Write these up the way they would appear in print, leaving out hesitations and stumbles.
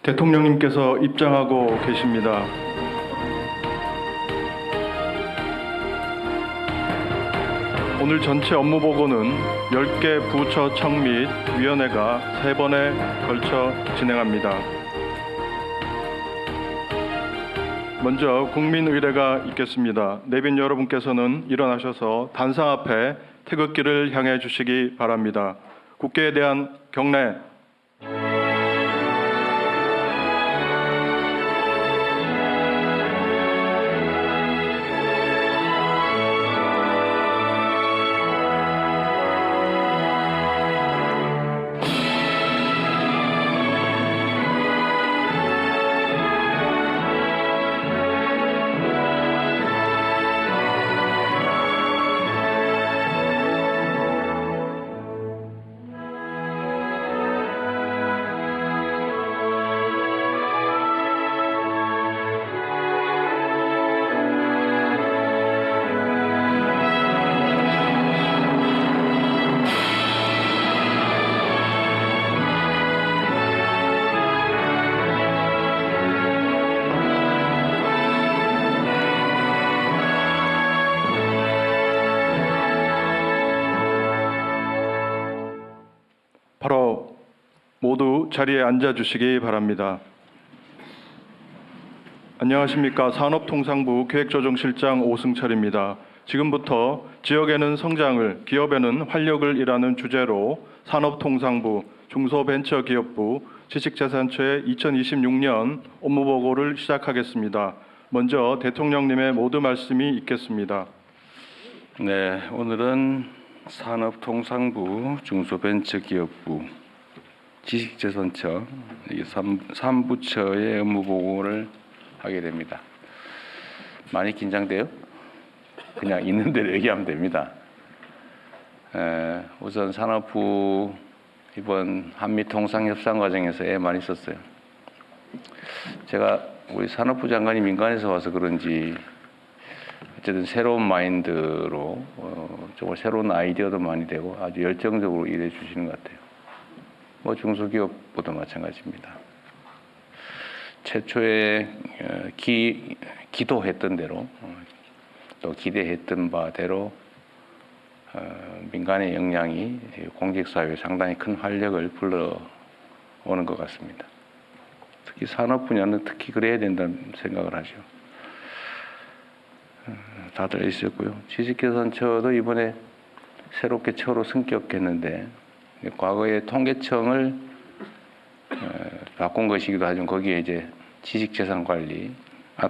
대통령님께서 입장하고 계십니다. 오늘 전체 업무 보고는 10개 부처청 및 위원회가 3번에 걸쳐 진행합니다. 먼저 국민의례가 있겠습니다. 내빈 여러분께서는 일어나셔서 단상 앞에 태극기를 향해 주시기 바랍니다. 국회에 대한 경례. 바로 모두 자리에 앉아주시기 바랍니다. 안녕하십니까. 산업통상부 기획조정실장 오승철입니다. 지금부터 지역에는 성장을, 기업에는 활력을 이라는 주제로 산업통상부, 중소벤처기업부, 지식재산처의 2026년 업무보고를 시작하겠습니다. 먼저 대통령님의 모두 말씀이 있겠습니다. 네, 오늘은 산업통상부, 중소벤처기업부, 지식재산처 이 3부처의 업무보고를 하게 됩니다. 많이 긴장돼요? 그냥 있는 대로 얘기하면 됩니다. 우선 산업부 이번 한미통상협상 과정에서 애 많이 썼어요. 제가 우리 산업부 장관이 민간에서 와서 그런지 어쨌든 새로운 마인드로 정말 새로운 아이디어도 많이 되고 아주 열정적으로 일해 주시는 것 같아요. 뭐 중소기업보다 마찬가지입니다. 최초에 기도했던 대로 또 기대했던 바대로 민간의 역량이 공직사회에 상당히 큰 활력을 불러오는 것 같습니다. 특히 산업 분야는 특히 그래야 된다는 생각을 하죠. 다들 있었고요. 지식재산처도 이번에 새롭게 처로 승격했는데 과거에 통계청을 바꾼 것이기도 하지만 거기에 이제 지식재산관리,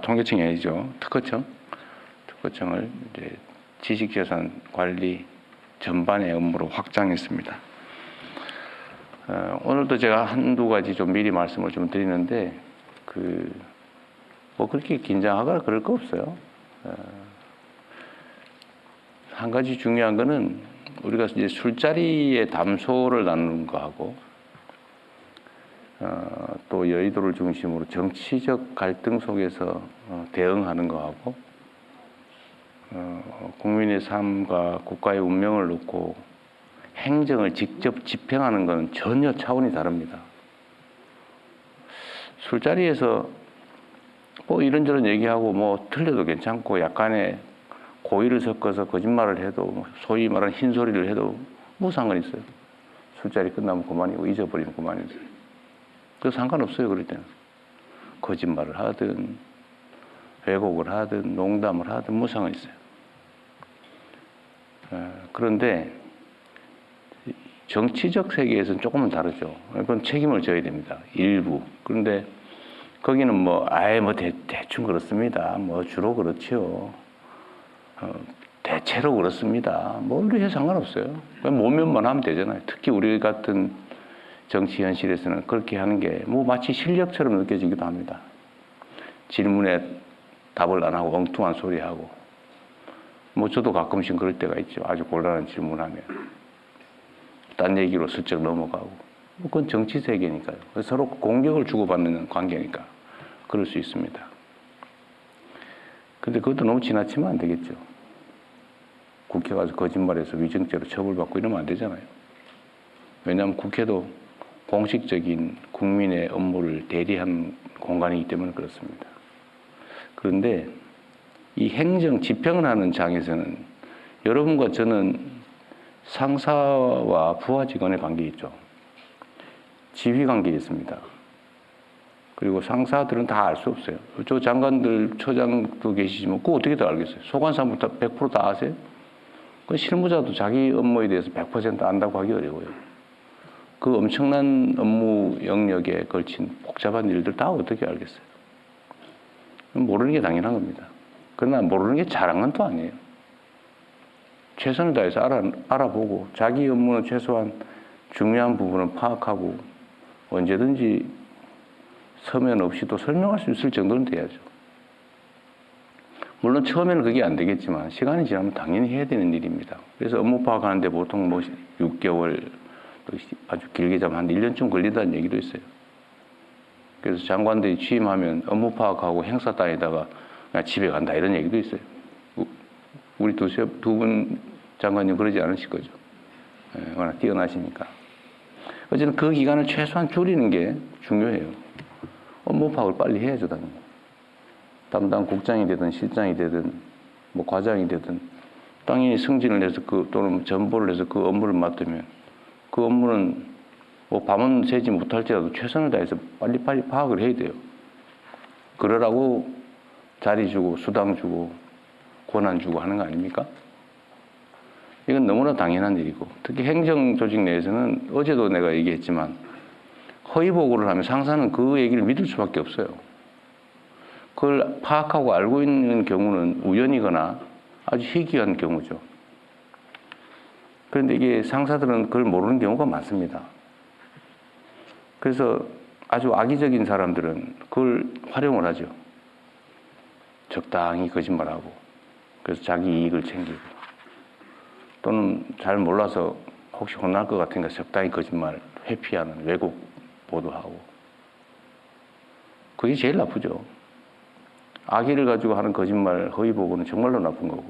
통계청이 아니죠. 특허청을 이제 지식재산관리 전반의 업무로 확장했습니다. 오늘도 제가 한두 가지 좀 미리 말씀을 좀 드리는데 뭐 그렇게 긴장하거나 그럴 거 없어요. 한 가지 중요한 거는 우리가 이제 술자리의 담소를 나누는 거하고 또 여의도를 중심으로 정치적 갈등 속에서 대응하는 거하고 국민의 삶과 국가의 운명을 놓고 행정을 직접 집행하는 것은 전혀 차원이 다릅니다. 술자리에서 뭐 이런저런 얘기하고 뭐 틀려도 괜찮고 약간의 고의를 섞어서 거짓말을 해도 소위 말하는 흰소리를 해도 뭐 상관 있어요. 술자리 끝나면 그만이고 잊어버리면 그만이죠. 그래서 상관없어요. 그럴 때는 거짓말을 하든 왜곡을 하든 농담을 하든 뭐 상관 있어요. 그런데 정치적 세계에서는 조금은 다르죠. 그건 책임을 져야 됩니다. 일부. 그런데 거기는 뭐 대충 그렇습니다. 뭐 주로 그렇죠. 대체로 그렇습니다. 뭐 이렇게 상관없어요. 그냥 모면만 하면 되잖아요. 특히 우리 같은 정치 현실에서는 그렇게 하는 게 뭐 마치 실력처럼 느껴지기도 합니다. 질문에 답을 안 하고 엉뚱한 소리 하고 뭐 저도 가끔씩 그럴 때가 있죠. 아주 곤란한 질문하면 딴 얘기로 슬쩍 넘어가고 뭐 그건 정치 세계니까요. 서로 공격을 주고받는 관계니까 그럴 수 있습니다. 근데 그것도 너무 지나치면 안 되겠죠. 국회 가서 거짓말해서 위증죄로 처벌받고 이러면 안 되잖아요. 왜냐하면 국회도 공식적인 국민의 업무를 대리하는 공간이기 때문에 그렇습니다. 그런데 이 행정 집행을 하는 장에서는 여러분과 저는 상사와 부하 직원의 관계 있죠. 지휘 관계 있습니다. 그리고 상사들은 다 알 수 없어요. 저 장관들, 처장도 계시지만 그거 어떻게 다 알겠어요? 소관사부터 100% 다 아세요? 그 실무자도 자기 업무에 대해서 100% 안다고 하기 어려워요. 그 엄청난 업무 영역에 걸친 복잡한 일들 다 어떻게 알겠어요? 모르는 게 당연한 겁니다. 그러나 모르는 게 잘한 건 또 아니에요. 최선을 다해서 알아보고 자기 업무는 최소한 중요한 부분은 파악하고 언제든지 서면 없이도 설명할 수 있을 정도는 돼야죠. 물론 처음에는 그게 안 되겠지만 시간이 지나면 당연히 해야 되는 일입니다. 그래서 업무 파악하는데 보통 뭐 6개월, 또 아주 길게 잡으면 한 1년쯤 걸린다는 얘기도 있어요. 그래서 장관들이 취임하면 업무 파악하고 행사 다니다가 그냥 집에 간다 이런 얘기도 있어요. 우리 두 분 장관님 그러지 않으실 거죠. 워낙 뛰어나시니까. 어쨌든 그 기간을 최소한 줄이는 게 중요해요. 업무 파악을 빨리 해야죠, 당연히. 담당 국장이 되든 실장이 되든 뭐 과장이 되든 당연히 승진을 해서 또는 전보를 해서 그 업무를 맡으면 그 업무는 뭐 밤은 새지 못할지라도 최선을 다해서 빨리빨리 파악을 해야 돼요. 그러라고 자리 주고 수당 주고 권한 주고 하는 거 아닙니까? 이건 너무나 당연한 일이고 특히 행정조직 내에서는 어제도 내가 얘기했지만 허위 보고를 하면 상사는 그 얘기를 믿을 수밖에 없어요. 그걸 파악하고 알고 있는 경우는 우연이거나 아주 희귀한 경우죠. 그런데 이게 상사들은 그걸 모르는 경우가 많습니다. 그래서 아주 악의적인 사람들은 그걸 활용을 하죠. 적당히 거짓말하고 그래서 자기 이익을 챙기고 또는 잘 몰라서 혹시 혼날 것 같으니까 적당히 거짓말 회피하는 왜곡 보도하고 그게 제일 나쁘죠. 악의를 가지고 하는 거짓말, 허위 보고는 정말로 나쁜 거고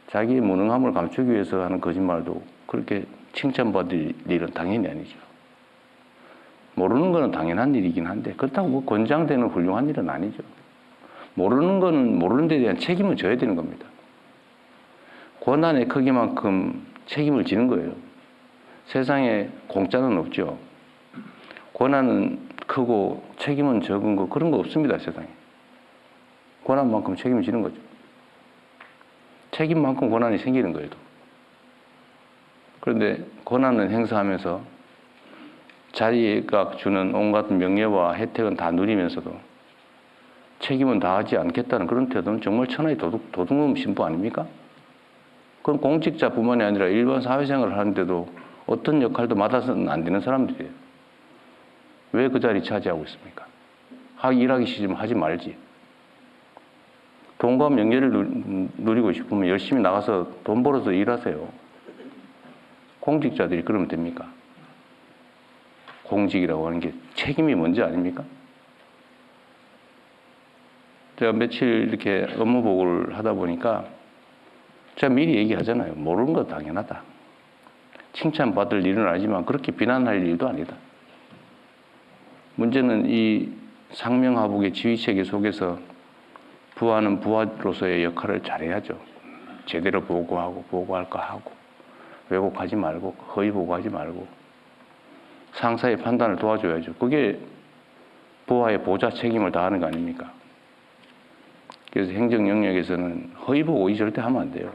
자기의 무능함을 감추기 위해서 하는 거짓말도 그렇게 칭찬받을 일은 당연히 아니죠. 모르는 거는 당연한 일이긴 한데 그렇다고 뭐 권장되는 훌륭한 일은 아니죠. 모르는 거는 모르는 데 대한 책임을 져야 되는 겁니다. 권한의 크기만큼 책임을 지는 거예요. 세상에 공짜는 없죠. 권한은 크고 책임은 적은 거 그런 거 없습니다, 세상에. 권한만큼 책임을 지는 거죠. 책임만큼 권한이 생기는 거예요. 그런데 권한을 행사하면서 자리가 주는 온갖 명예와 혜택은 다 누리면서도 책임은 다하지 않겠다는 그런 태도는 정말 천하의 도둑놈 신부 아닙니까? 그건 공직자뿐만이 아니라 일반 사회생활을 하는데도 어떤 역할도 맡아서는 안 되는 사람들이에요. 왜 그 자리 차지하고 있습니까? 일하기 싫으면 하지 말지. 돈과 명예를 누리고 싶으면 열심히 나가서 돈 벌어서 일하세요. 공직자들이 그러면 됩니까? 공직이라고 하는 게 책임이 뭔지 아닙니까? 제가 며칠 이렇게 업무 보고를 하다 보니까 제가 미리 얘기하잖아요. 모르는 거 당연하다. 칭찬받을 일은 아니지만 그렇게 비난할 일도 아니다. 문제는 이 상명하복의 지휘체계 속에서 부하는 부하로서의 역할을 잘해야죠. 제대로 보고하고 보고할 거 하고 왜곡하지 말고 허위 보고하지 말고 상사의 판단을 도와줘야죠. 그게 부하의 보좌 책임을 다하는 거 아닙니까? 그래서 행정 영역에서는 허위 보고 절대 하면 안 돼요.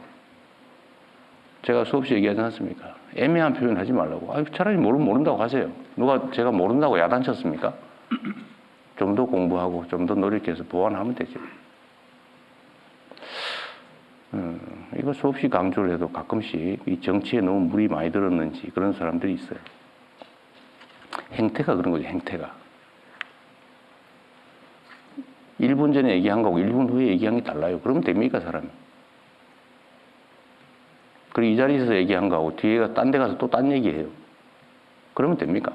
제가 수없이 얘기하지 않습니까? 애매한 표현 하지 말라고. 차라리 모른다고 하세요. 누가 제가 모른다고 야단쳤습니까? 좀 더 공부하고 좀 더 노력해서 보완하면 되죠. 이거 수없이 강조를 해도 가끔씩 이 정치에 너무 물이 많이 들었는지 그런 사람들이 있어요. 행태가 그런 거죠, 행태가. 1분 전에 얘기한 거하고 1분 후에 얘기한 게 달라요. 그러면 됩니까, 사람이? 그리고 이 자리에서 얘기한 거하고 뒤에가 딴 데 가서 또 딴 얘기해요. 그러면 됩니까?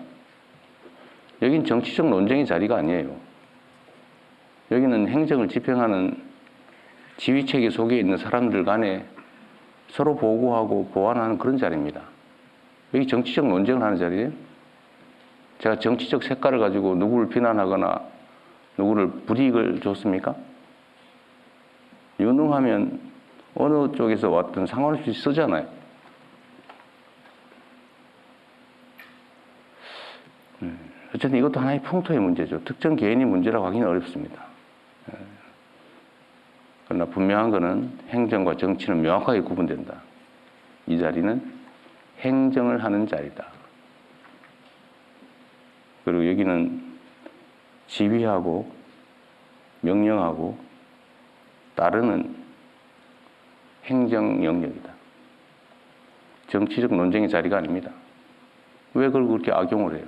여긴 정치적 논쟁의 자리가 아니에요. 여기는 행정을 집행하는 지휘체계 속에 있는 사람들 간에 서로 보고하고 보완하는 그런 자리입니다. 여기 정치적 논쟁을 하는 자리예요? 제가 정치적 색깔을 가지고 누구를 비난하거나 누구를 불이익을 줬습니까? 유능하면 어느 쪽에서 왔든 상관없이 쓰잖아요. 어쨌든 이것도 하나의 풍토의 문제죠. 특정 개인의 문제라고 하기는 어렵습니다. 그러나 분명한 것은 행정과 정치는 명확하게 구분된다. 이 자리는 행정을 하는 자리다. 그리고 여기는 지휘하고 명령하고 따르는 행정 영역이다. 정치적 논쟁의 자리가 아닙니다. 왜 그걸 그렇게 악용을 해요?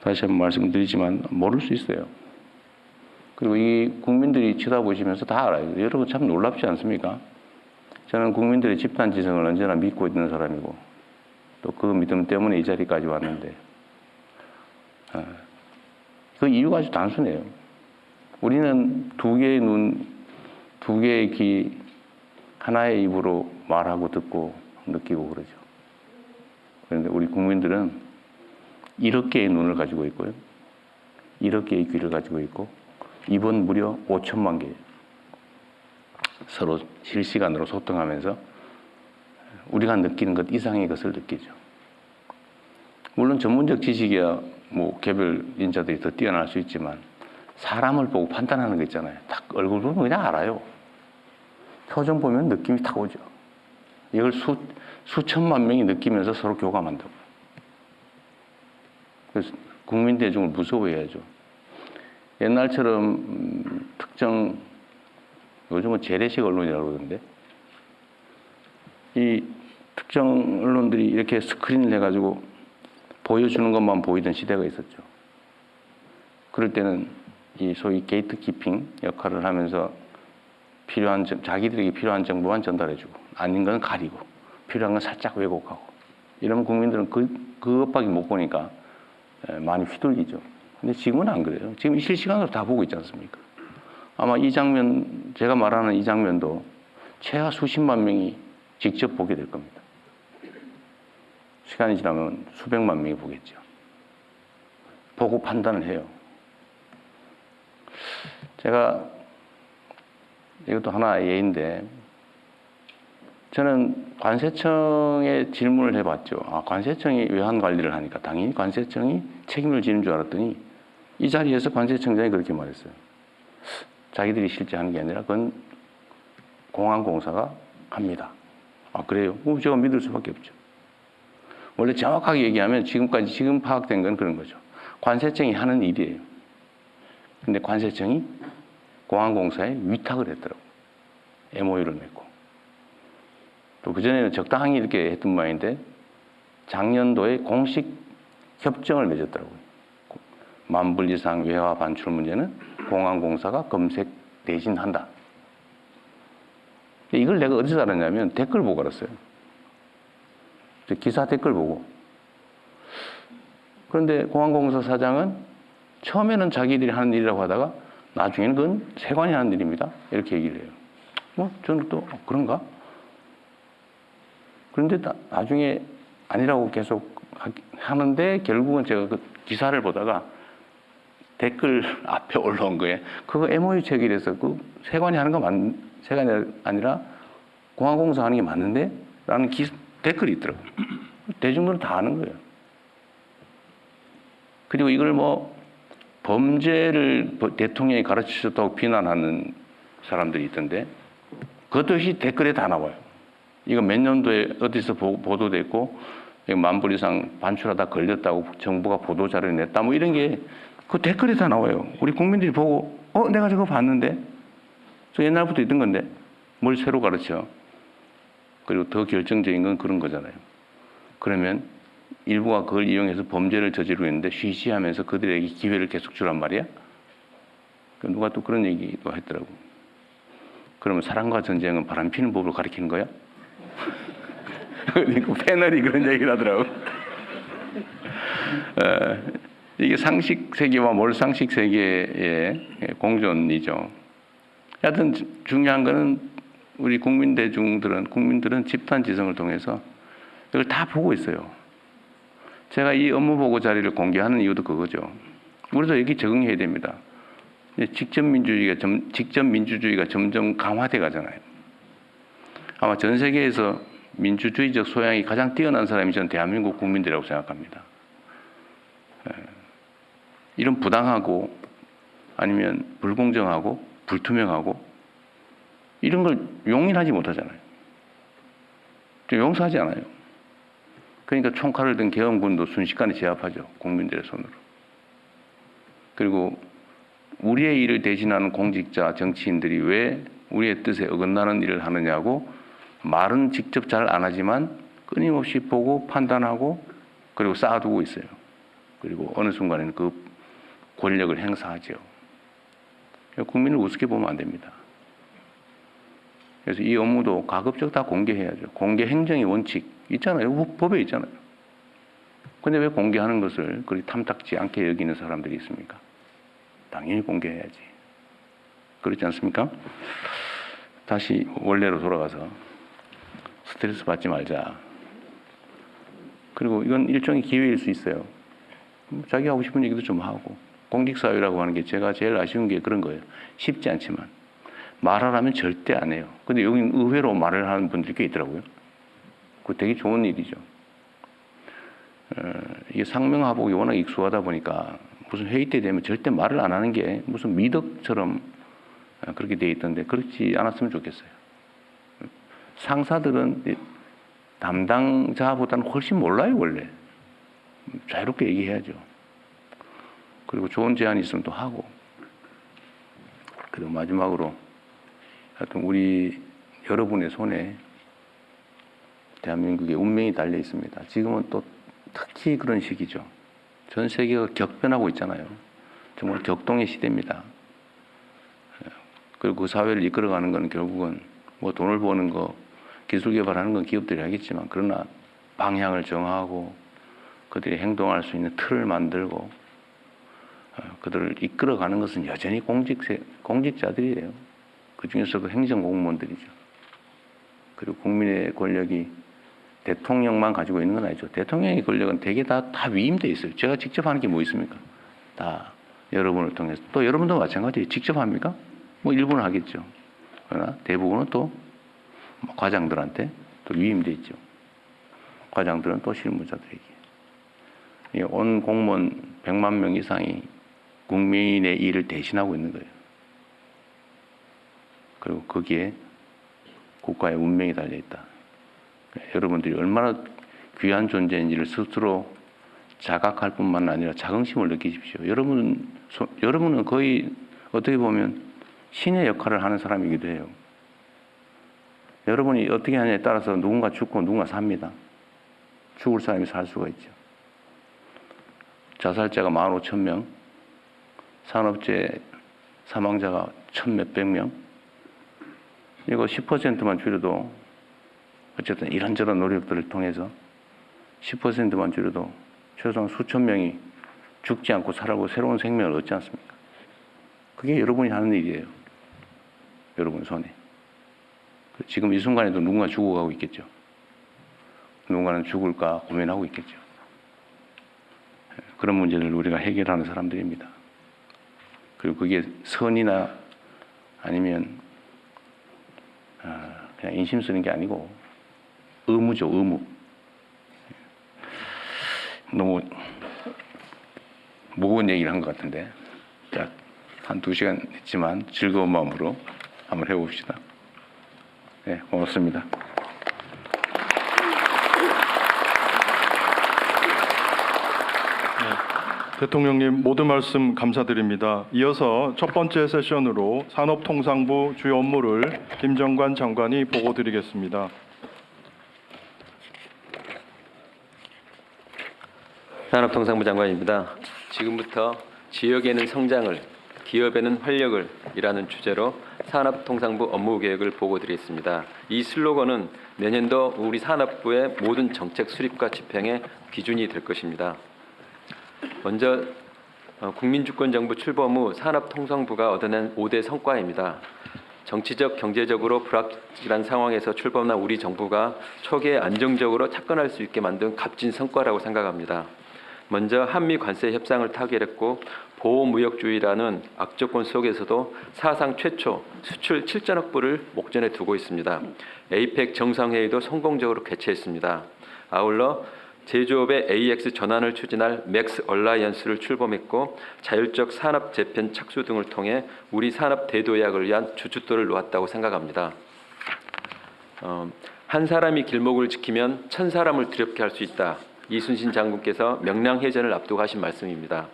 다시 한번 말씀드리지만 모를 수 있어요. 그리고 이 국민들이 쳐다보시면서 다 알아요. 여러분 참 놀랍지 않습니까? 저는 국민들의 집단지성을 언제나 믿고 있는 사람이고 또 그 믿음 때문에 이 자리까지 왔는데 그 이유가 아주 단순해요. 우리는 두 개의 눈, 두 개의 귀, 하나의 입으로 말하고 듣고 느끼고 그러죠. 그런데 우리 국민들은 1억 개의 눈을 가지고 있고요. 1억 개의 귀를 가지고 있고 입은 무려 5천만 개. 서로 실시간으로 소통하면서 우리가 느끼는 것 이상의 것을 느끼죠. 물론 전문적 지식이야 뭐 개별 인자들이 더 뛰어날 수 있지만 사람을 보고 판단하는 거 있잖아요. 딱 얼굴 보면 그냥 알아요. 표정 보면 느낌이 딱 오죠. 이걸 수천만 명이 느끼면서 서로 교감한다고. 그래서 국민 대중을 무서워해야죠. 옛날처럼 특정 요즘은 재래식 언론이라고 그러는데 이 특정 언론들이 이렇게 스크린을 해가지고 보여주는 것만 보이던 시대가 있었죠. 그럴 때는 이 소위 게이트 키핑 역할을 하면서 필요한 자기들에게 필요한 정보만 전달해주고 아닌 건 가리고 필요한 건 살짝 왜곡하고 이러면 국민들은 그것밖에 못 보니까 많이 휘둘리죠. 근데 지금은 안 그래요. 지금 실시간으로 다 보고 있지 않습니까? 아마 이 장면, 제가 말하는 이 장면도 최하 수십만 명이 직접 보게 될 겁니다. 시간이 지나면 수백만 명이 보겠죠. 보고 판단을 해요. 제가 이것도 하나의 예인데 저는 관세청에 질문을 해봤죠. 관세청이 외환 관리를 하니까 당연히 관세청이 책임을 지는 줄 알았더니 이 자리에서 관세청장이 그렇게 말했어요. 자기들이 실제 하는 게 아니라 그건 공항공사가 합니다. 그래요? 그럼 제가 믿을 수밖에 없죠. 원래 정확하게 얘기하면 지금 파악된 건 그런 거죠. 관세청이 하는 일이에요. 근데 관세청이 공항공사에 위탁을 했더라고요. MOU를 맺고. 또 그전에는 적당히 이렇게 했던 모양인데 작년도에 공식 협정을 맺었더라고요. 10,000불 이상 외화 반출 문제는 공항공사가 검색 대신한다. 이걸 내가 어디서 알았냐면 댓글 보고 알았어요. 기사 댓글 보고. 그런데 공항공사 사장은 처음에는 자기들이 하는 일이라고 하다가 나중에는 그건 세관이 하는 일입니다. 이렇게 얘기를 해요. 저는 또 그런가? 그런데 나중에 아니라고 계속 하는데 결국은 제가 그 기사를 보다가 댓글 앞에 올라온 거예요. 그거 MOU 체결해서 그 세관이 하는 거 세관이 아니라 공항공사 하는 게 맞는데? 라는 댓글이 있더라고요. 대중들은 다 아는 거예요. 그리고 이걸 범죄를 대통령이 가르치셨다고 비난하는 사람들이 있던데 그것도 역시 댓글에 다 나와요. 이거 몇 년도에 어디서 보도됐고 10,000불 이상 반출하다 걸렸다고 정부가 보도자료를 냈다 이런 게 그 댓글에 다 나와요. 우리 국민들이 보고 내가 저거 봤는데 저 옛날부터 있던 건데 뭘 새로 가르쳐. 그리고 더 결정적인 건 그런 거잖아요. 그러면 일부가 그걸 이용해서 범죄를 저지르고 있는데 쉬쉬하면서 그들에게 기회를 계속 주란 말이야? 누가 또 그런 얘기도 했더라고. 그러면 사랑과 전쟁은 바람피는 법을 가리키는 거야? 그 패널이 그런 얘기를 하더라고. 이게 상식 세계와 몰상식 세계의 공존이죠. 하여튼 중요한 거는 우리 국민들은 집단 지성을 통해서 이걸 다 보고 있어요. 제가 이 업무 보고 자리를 공개하는 이유도 그거죠. 우리도 여기 적응해야 됩니다. 직접 민주주의가 점점 강화돼 가잖아요. 아마 전 세계에서 민주주의적 소양이 가장 뛰어난 사람이 저는 대한민국 국민들이라고 생각합니다. 이런 부당하고 아니면 불공정하고 불투명하고 이런 걸 용인하지 못하잖아요. 용서하지 않아요. 그러니까 총칼을 든 계엄군도 순식간에 제압하죠. 국민들의 손으로. 그리고 우리의 일을 대신하는 공직자, 정치인들이 왜 우리의 뜻에 어긋나는 일을 하느냐고 말은 직접 잘 안 하지만 끊임없이 보고 판단하고 그리고 쌓아두고 있어요. 그리고 어느 순간에는 그 권력을 행사하죠. 국민을 우습게 보면 안 됩니다. 그래서 이 업무도 가급적 다 공개해야죠. 공개 행정의 원칙 있잖아요. 법에 있잖아요. 근데 왜 공개하는 것을 그리 탐탁지 않게 여기는 사람들이 있습니까? 당연히 공개해야지. 그렇지 않습니까? 다시 원래로 돌아가서 스트레스 받지 말자. 그리고 이건 일종의 기회일 수 있어요. 자기 하고 싶은 얘기도 좀 하고. 공직사회라고 하는 게 제가 제일 아쉬운 게 그런 거예요. 쉽지 않지만 말하라면 절대 안 해요. 근데 여기는 의외로 말을 하는 분들이 꽤 있더라고요. 그거 되게 좋은 일이죠. 이게 상명하복이 워낙 익숙하다 보니까 무슨 회의 때 되면 절대 말을 안 하는 게 무슨 미덕처럼 그렇게 돼 있던데 그렇지 않았으면 좋겠어요. 상사들은 담당자보다는 훨씬 몰라요, 원래. 자유롭게 얘기해야죠. 그리고 좋은 제안이 있으면 또 하고. 그리고 마지막으로 하여튼 우리 여러분의 손에 대한민국의 운명이 달려 있습니다. 지금은 또 특히 그런 시기죠. 전 세계가 격변하고 있잖아요. 정말 격동의 시대입니다. 그리고 그 사회를 이끌어가는 건 결국은 뭐 돈을 버는 거, 기술 개발하는 건 기업들이 하겠지만 그러나 방향을 정하고 그들이 행동할 수 있는 틀을 만들고 그들을 이끌어가는 것은 여전히 공직자들이에요. 그 중에서도 행정공무원들이죠. 그리고 국민의 권력이 대통령만 가지고 있는 건 아니죠. 대통령의 권력은 대개 다 위임돼 있어요. 제가 직접 하는 게 뭐 있습니까? 다 여러분을 통해서. 또 여러분도 마찬가지예요. 직접 합니까? 뭐 일부는 하겠죠. 그러나 대부분은 또 과장들한테 또 위임돼 있죠. 과장들은 또 실무자들에게. 온 공무원 100만 명 이상이 국민의 일을 대신하고 있는 거예요. 그리고 거기에 국가의 운명이 달려있다. 여러분들이 얼마나 귀한 존재인지를 스스로 자각할 뿐만 아니라 자긍심을 느끼십시오. 여러분은 거의 어떻게 보면 신의 역할을 하는 사람이기도 해요. 여러분이 어떻게 하냐에 따라서 누군가 죽고 누군가 삽니다. 죽을 사람이 살 수가 있죠. 자살자가 15,000명, 산업재해 사망자가 1,몇백 명. 이거 10%만 줄여도 어쨌든 이런저런 노력들을 통해서 10%만 줄여도 최소한 수천 명이 죽지 않고 살아고 새로운 생명을 얻지 않습니까? 그게 여러분이 하는 일이에요. 여러분 손에. 지금 이 순간에도 누군가 죽어가고 있겠죠. 누군가는 죽을까 고민하고 있겠죠. 그런 문제를 우리가 해결하는 사람들입니다. 그리고 그게 선이나 아니면 그냥 인심 쓰는 게 아니고 의무죠, 의무. 너무 무거운 얘기를 한 것 같은데 자, 한 2시간 했지만 즐거운 마음으로 한번 해봅시다. 네, 고맙습니다. 대통령님 모든 말씀 감사드립니다. 이어서 첫 번째 세션으로 산업통상부 주요 업무를 김정관 장관이 보고드리겠습니다. 산업통상부 장관입니다. 지금부터 지역에는 성장을, 기업에는 활력을 이라는 주제로 산업통상부 업무계획을 보고드리겠습니다. 이 슬로건은 내년도 우리 산업부의 모든 정책 수립과 집행의 기준이 될 것입니다. 먼저 국민주권정부 출범 후 산업통상부가 얻어낸 5대 성과입니다. 정치적, 경제적으로 불확실한 상황에서 출범한 우리 정부가 초기에 안정적으로 착근할 수 있게 만든 값진 성과라고 생각합니다. 먼저 한미 관세 협상을 타결했고 보호무역주의라는 악조건 속에서도 사상 최초 수출 7천억 불을 목전에 두고 있습니다. 에이펙 정상회의도 성공적으로 개최했습니다. 아울러 제조업의 AX 전환을 추진할 맥스 얼라이언스를 출범했고 자율적 산업 재편 착수 등을 통해 우리 산업 대도약을 위한 주춧돌을 놓았다고 생각합니다. 한 사람이 길목을 지키면 천 사람을 두렵게 할 수 있다. 이순신 장군께서 명량해전을 앞두고 하신 말씀입니다.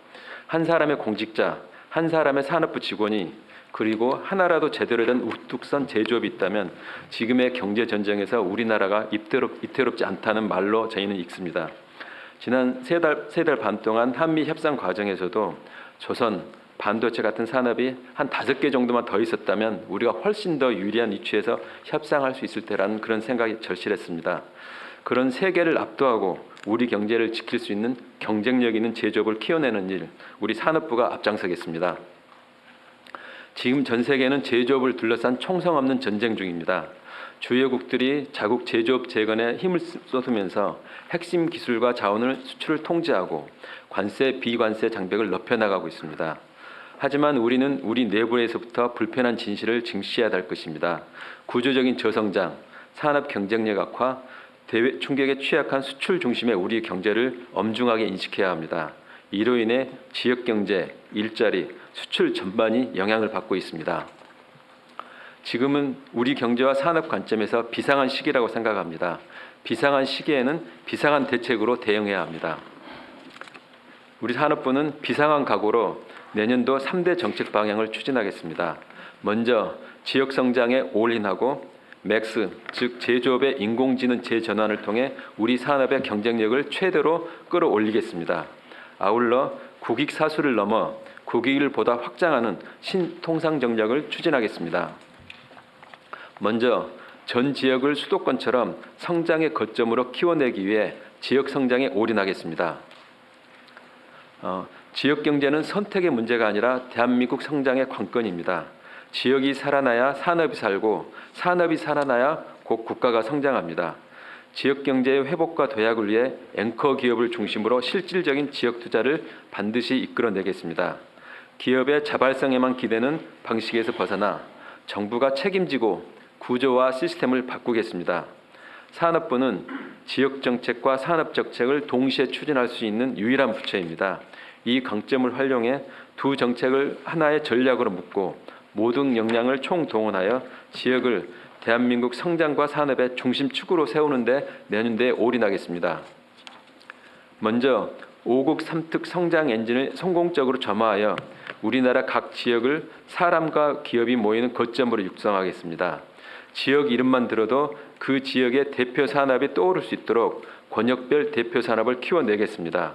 한 사람의 공직자, 한 사람의 산업부 직원이 그리고 하나라도 제대로 된 우뚝선 제조업이 있다면 지금의 경제 전쟁에서 우리나라가 이태롭지 않다는 말로 저희는 읽습니다. 지난 세 달 반 동안 한미 협상 과정에서도 조선, 반도체 같은 산업이 한 5개 정도만 더 있었다면 우리가 훨씬 더 유리한 위치에서 협상할 수 있을 테라는 그런 생각이 절실했습니다. 그런 세계를 압도하고 우리 경제를 지킬 수 있는 경쟁력 있는 제조업을 키워내는 일, 우리 산업부가 앞장서겠습니다. 지금 전 세계는 제조업을 둘러싼 총성 없는 전쟁 중입니다. 주요국들이 자국 제조업 재건에 힘을 쏟으면서 핵심 기술과 자원을 수출을 통제하고 관세, 비관세 장벽을 높여나가고 있습니다. 하지만 우리는 우리 내부에서부터 불편한 진실을 증시해야 할 것입니다. 구조적인 저성장, 산업 경쟁력 악화, 대외 충격에 취약한 수출 중심의 우리 경제를 엄중하게 인식해야 합니다. 이로 인해 지역 경제, 일자리, 수출 전반이 영향을 받고 있습니다. 지금은 우리 경제와 산업 관점에서 비상한 시기라고 생각합니다. 비상한 시기에는 비상한 대책으로 대응해야 합니다. 우리 산업부는 비상한 각오로 내년도 3대 정책 방향을 추진하겠습니다. 먼저 지역 성장에 올인하고 맥스, 즉 제조업의 인공지능 재전환을 통해 우리 산업의 경쟁력을 최대로 끌어올리겠습니다. 아울러 국익 사수를 넘어 국익을 보다 확장하는 신통상 정책을 추진하겠습니다. 먼저 전 지역을 수도권처럼 성장의 거점으로 키워내기 위해 지역 성장에 올인하겠습니다. 지역 경제는 선택의 문제가 아니라 대한민국 성장의 관건입니다. 지역이 살아나야 산업이 살고 산업이 살아나야 곧 국가가 성장합니다. 지역 경제의 회복과 도약을 위해 앵커 기업을 중심으로 실질적인 지역 투자를 반드시 이끌어내겠습니다. 기업의 자발성에만 기대는 방식에서 벗어나 정부가 책임지고 구조와 시스템을 바꾸겠습니다. 산업부는 지역 정책과 산업 정책을 동시에 추진할 수 있는 유일한 부처입니다. 이 강점을 활용해 두 정책을 하나의 전략으로 묶고 모든 역량을 총동원하여 지역을 대한민국 성장과 산업의 중심축으로 세우는 데 내년도에 올인하겠습니다. 먼저 5국 3특 성장 엔진을 성공적으로 점화하여 우리나라 각 지역을 사람과 기업이 모이는 거점으로 육성하겠습니다. 지역 이름만 들어도 그 지역의 대표 산업이 떠오를 수 있도록 권역별 대표 산업을 키워내겠습니다.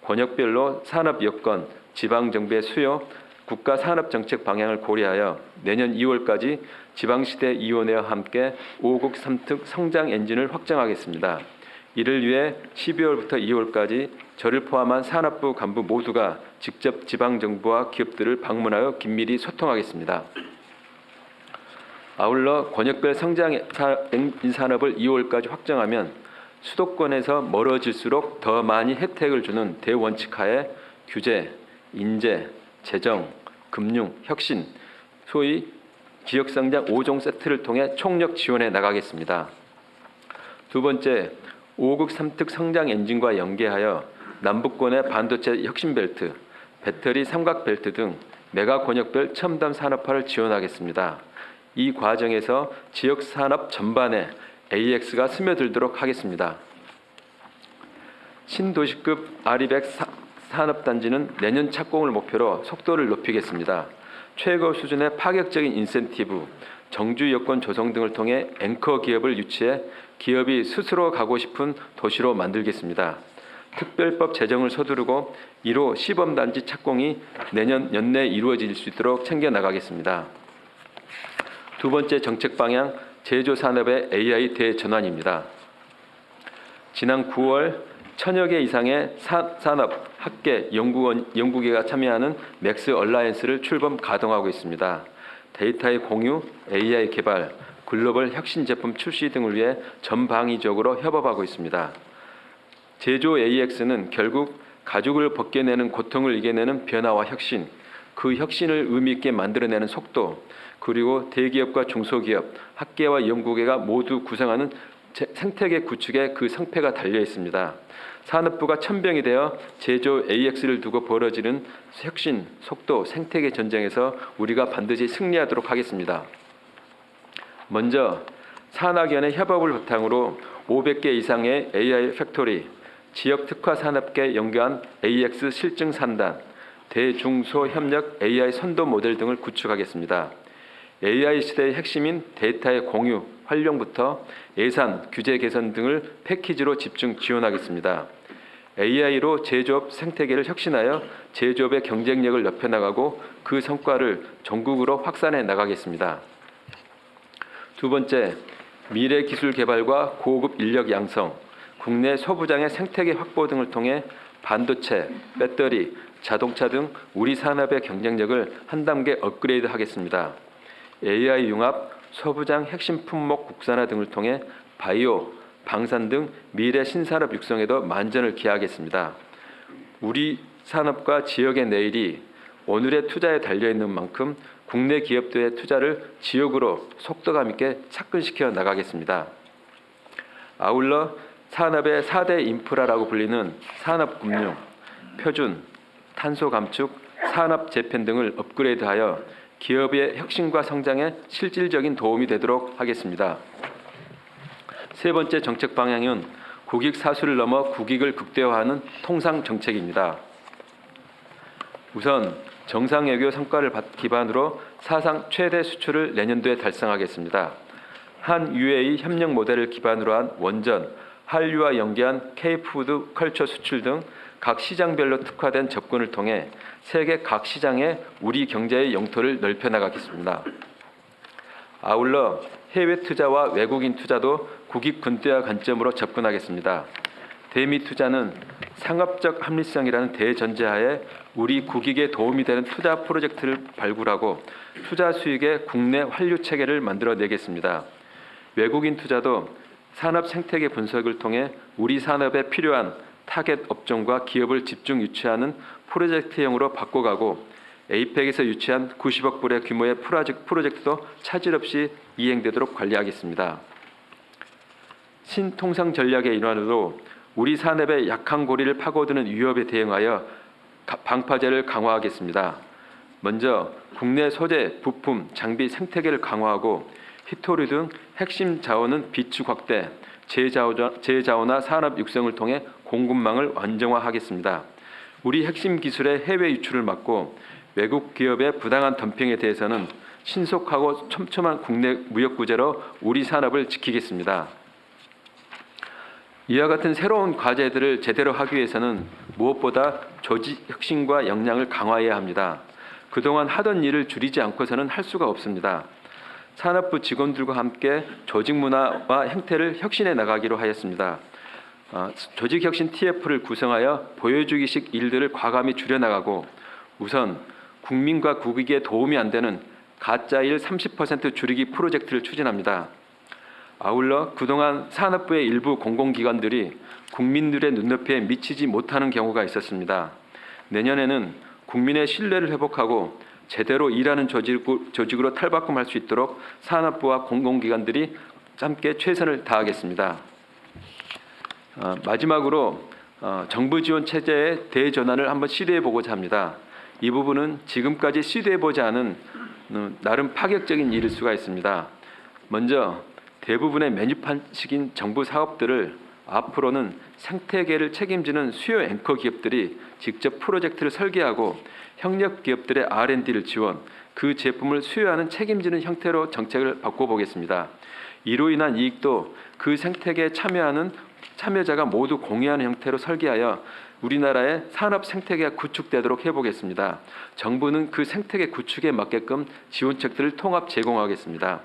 권역별로 산업 여건, 지방정부의 수요, 국가 산업정책 방향을 고려하여 내년 2월까지 지방시대위원회와 함께 5국 3특 성장 엔진을 확정하겠습니다. 이를 위해 12월부터 2월까지 저를 포함한 산업부 간부 모두가 직접 지방정부와 기업들을 방문하여 긴밀히 소통하겠습니다. 아울러 권역별 성장 산업을 2월까지 확정하면 수도권에서 멀어질수록 더 많이 혜택을 주는 대원칙하에 규제, 인재, 재정, 금융, 혁신, 소위 지역성장 5종 세트를 통해 총력 지원해 나가겠습니다. 두 번째, 5국 3특 성장 엔진과 연계하여 남북권의 반도체 혁신벨트, 배터리 삼각벨트 등 메가 권역별 첨단 산업화를 지원하겠습니다. 이 과정에서 지역 산업 전반에 AX가 스며들도록 하겠습니다. 신도시급 아리백 산업단지는 내년 착공을 목표로 속도를 높이겠습니다. 최고 수준의 파격적인 인센티브, 정주 여건 조성 등을 통해 앵커 기업을 유치해 기업이 스스로 가고 싶은 도시로 만들겠습니다. 특별법 제정을 서두르고 1호 시범단지 착공이 내년 연내에 이루어질 수 있도록 챙겨나가겠습니다. 두 번째 정책 방향, 제조산업의 AI 대전환입니다. 지난 9월 1000여 개 이상의 산업, 학계, 연구계가 참여하는 맥스 얼라이언스를 출범 가동하고 있습니다. 데이터의 공유, AI 개발, 글로벌 혁신 제품 출시 등을 위해 전방위적으로 협업하고 있습니다. 제조 AX는 결국 가죽을 벗겨내는 고통을 이겨내는 변화와 혁신, 그 혁신을 의미 있게 만들어내는 속도, 그리고 대기업과 중소기업, 학계와 연구계가 모두 구성하는 생태계 구축에 그 성패가 달려 있습니다. 산업부가 천병이 되어 제조 AX를 두고 벌어지는 혁신, 속도, 생태계 전쟁에서 우리가 반드시 승리하도록 하겠습니다. 먼저 산학연의 협업을 바탕으로 500개 이상의 AI 팩토리, 지역 특화 산업계 연계한 AX 실증 산단, 대중소 협력 AI 선도 모델 등을 구축하겠습니다. AI 시대의 핵심인 데이터의 공유, 활용부터 예산, 규제 개선 등을 패키지로 집중 지원하겠습니다. AI로 제조업 생태계를 혁신하여 제조업의 경쟁력을 높여나가고 그 성과를 전국으로 확산해 나가겠습니다. 두 번째, 미래 기술 개발과 고급 인력 양성, 국내 소부장의 생태계 확보 등을 통해 반도체, 배터리, 자동차 등 우리 산업의 경쟁력을 한 단계 업그레이드 하겠습니다. AI 융합, 소부장 핵심 품목 국산화 등을 통해 바이오, 방산 등 미래 신산업 육성에도 만전을 기하겠습니다. 우리 산업과 지역의 내일이 오늘의 투자에 달려있는 만큼 국내 기업들의 투자를 지역으로 속도감 있게 착근시켜 나가겠습니다. 아울러 산업의 4대 인프라라고 불리는 산업금융, 표준, 탄소 감축, 산업 재팬 등을 업그레이드하여 기업의 혁신과 성장에 실질적인 도움이 되도록 하겠습니다. 세 번째 정책 방향은 국익 사수를 넘어 국익을 극대화하는 통상 정책입니다. 우선 정상외교 성과를 기반으로 사상 최대 수출을 내년도에 달성하겠습니다. 한 UAE 협력 모델을 기반으로 한 원전, 한류와 연계한 K푸드 컬처 수출 등 각 시장별로 특화된 접근을 통해 세계 각 시장에 우리 경제의 영토를 넓혀 나가겠습니다. 아울러 해외 투자와 외국인 투자도 국익 근대화 관점으로 접근하겠습니다. 대미 투자는 상업적 합리성이라는 대전제하에 우리 국익에 도움이 되는 투자 프로젝트를 발굴하고 투자 수익의 국내 환류 체계를 만들어내겠습니다. 외국인 투자도 산업 생태계 분석을 통해 우리 산업에 필요한 타겟 업종과 기업을 집중 유치하는 프로젝트형으로 바꿔가고 에이펙에서 유치한 90억 불의 규모의 프로젝트도 차질 없이 이행되도록 관리하겠습니다. 신통상 전략의 일환으로 우리 산업의 약한 고리를 파고드는 위협에 대응하여 방파제를 강화하겠습니다. 먼저 국내 소재, 부품, 장비 생태계를 강화하고 히토류 등 핵심 자원은 비축 확대, 재자원화 산업 육성을 통해 공급망을 안정화하겠습니다. 우리 핵심 기술의 해외 유출을 막고 외국 기업의 부당한 덤핑에 대해서는 신속하고 촘촘한 국내 무역 구제로 우리 산업을 지키겠습니다. 이와 같은 새로운 과제들을 제대로 하기 위해서는 무엇보다 조직 혁신과 역량을 강화해야 합니다. 그동안 하던 일을 줄이지 않고서는 할 수가 없습니다. 산업부 직원들과 함께 조직 문화와 형태를 혁신해 나가기로 하였습니다. 조직혁신 TF를 구성하여 보여주기식 일들을 과감히 줄여나가고 우선 국민과 국익에 도움이 안 되는 가짜일 30% 줄이기 프로젝트를 추진합니다. 아울러 그동안 산업부의 일부 공공기관들이 국민들의 눈높이에 미치지 못하는 경우가 있었습니다. 내년에는 국민의 신뢰를 회복하고 제대로 일하는 조직으로 탈바꿈할 수 있도록 산업부와 공공기관들이 함께 최선을 다하겠습니다. 마지막으로 정부 지원 체제의 대전환을 한번 시도해보고자 합니다. 이 부분은 지금까지 시도해보지 않은 나름 파격적인 일일 수가 있습니다. 먼저 대부분의 메뉴판식인 정부 사업들을 앞으로는 생태계를 책임지는 수요 앵커 기업들이 직접 프로젝트를 설계하고 협력 기업들의 R&D를 지원, 그 제품을 수요하는 책임지는 형태로 정책을 바꿔보겠습니다. 이로 인한 이익도 그 생태계에 참여하는 참여자가 모두 공유하는 형태로 설계하여 우리나라의 산업 생태계가 구축되도록 해보겠습니다. 정부는 그 생태계 구축에 맞게끔 지원책들을 통합 제공하겠습니다.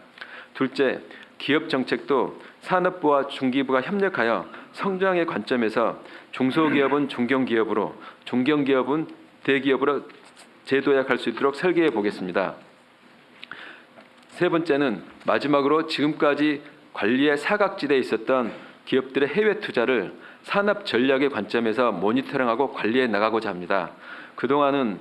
둘째, 기업 정책도 산업부와 중기부가 협력하여 성장의 관점에서 중소기업은 중견기업으로, 중견기업은 대기업으로 재도약할 수 있도록 설계해 보겠습니다. 세 번째는 마지막으로 지금까지 관리의 사각지대에 있었던 기업들의 해외 투자를 산업 전략의 관점에서 모니터링하고 관리해 나가고자 합니다. 그동안은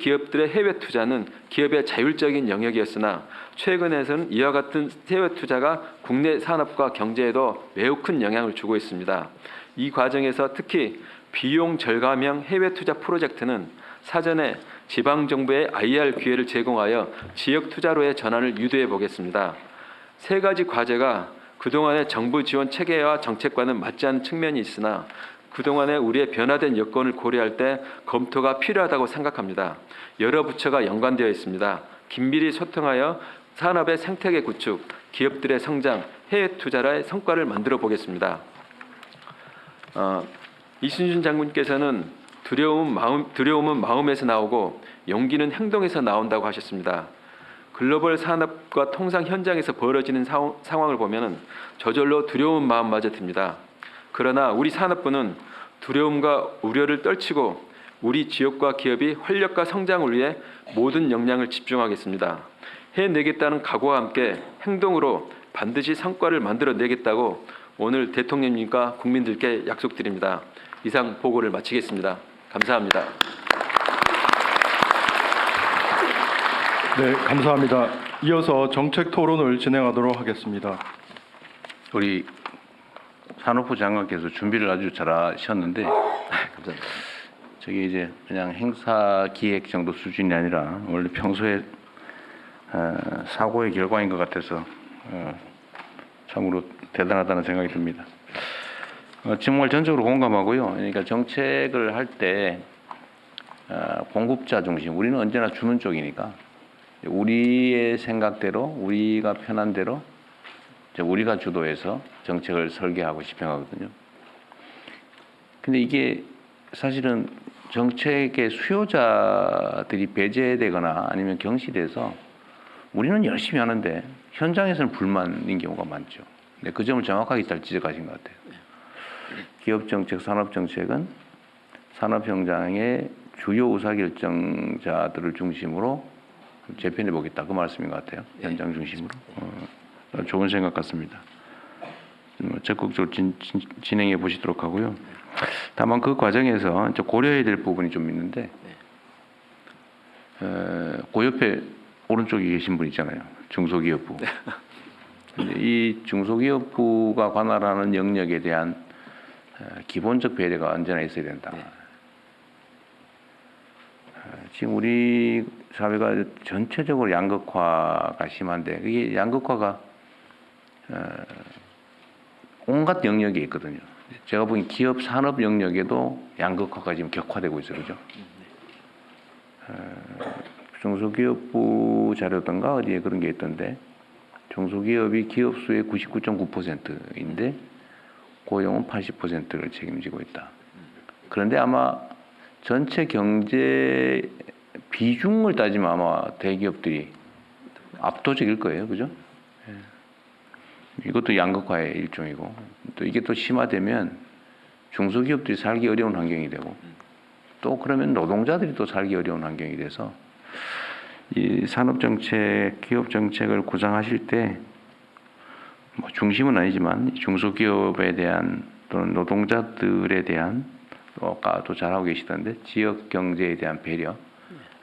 기업들의 해외 투자는 기업의 자율적인 영역이었으나 최근에서는 이와 같은 해외 투자가 국내 산업과 경제에도 매우 큰 영향을 주고 있습니다. 이 과정에서 특히 비용 절감형 해외 투자 프로젝트는 사전에 지방 정부의 IR 기회를 제공하여 지역 투자로의 전환을 유도해 보겠습니다. 세 가지 과제가 그동안의 정부 지원 체계와 정책과는 맞지 않는 측면이 있으나 그동안의 우리의 변화된 여건을 고려할 때 검토가 필요하다고 생각합니다. 여러 부처가 연관되어 있습니다. 긴밀히 소통하여 산업의 생태계 구축, 기업들의 성장, 해외 투자의 성과를 만들어 보겠습니다. 이순신 장군께서는 두려움은 마음에서 나오고 용기는 행동에서 나온다고 하셨습니다. 글로벌 산업과 통상 현장에서 벌어지는 상황을 보면 저절로 두려운 마음마저 듭니다. 그러나 우리 산업부는 두려움과 우려를 떨치고 우리 지역과 기업이 활력과 성장을 위해 모든 역량을 집중하겠습니다. 해내겠다는 각오와 함께 행동으로 반드시 성과를 만들어내겠다고 오늘 대통령님과 국민들께 약속드립니다. 이상 보고를 마치겠습니다. 감사합니다. 네, 감사합니다. 이어서 정책 토론을 진행하도록 하겠습니다. 우리 산업부 장관께서 준비를 아주 잘하셨는데 감사합니다. 저게 이제 그냥 행사 기획 정도 수준이 아니라 원래 평소에 사고의 결과인 것 같아서 참으로 대단하다는 생각이 듭니다. 정말 전적으로 공감하고요. 그러니까 정책을 할 때 공급자 중심, 우리는 언제나 주는 쪽이니까 우리의 생각대로, 우리가 편한 대로 우리가 주도해서 정책을 설계하고 집행하거든요. 근데 이게 사실은 정책의 수요자들이 배제되거나 아니면 경시돼서 우리는 열심히 하는데 현장에서는 불만인 경우가 많죠. 근데 그 점을 정확하게 잘 지적하신 것 같아요. 기업 정책, 산업 정책은 산업 현장의 주요 의사결정자들을 중심으로 재편해 보겠다, 그 말씀인 것 같아요. 현장 중심으로. 좋은 생각 같습니다. 적극적으로 진행해 보시도록 하고요. 다만 그 과정에서 고려해야 될 부분이 좀 있는데 그 옆에 오른쪽에 계신 분 있잖아요. 중소기업부. 근데 이 중소기업부가 관할하는 영역에 대한 기본적 배려가 언제나 있어야 된다. 지금 우리 사회가 전체적으로 양극화가 심한데 이게 양극화가 온갖 영역에 있거든요. 제가 보기엔 기업 산업 영역에도 양극화가 지금 격화되고 있어요. 그죠? 중소기업부 자료던가 어디에 그런 게 있던데 중소기업이 기업 수의 99.9%인데 고용은 80%를 책임지고 있다. 그런데 아마 전체 경제 비중을 따지면 아마 대기업들이 압도적일 거예요. 그죠? 이것도 양극화의 일종이고 또 이게 또 심화되면 중소기업들이 살기 어려운 환경이 되고 또 그러면 노동자들이 또 살기 어려운 환경이 돼서 이 산업정책, 기업정책을 구상하실 때 뭐 중심은 아니지만 중소기업에 대한 또는 노동자들에 대한 아까도 잘하고 계시던데 지역 경제에 대한 배려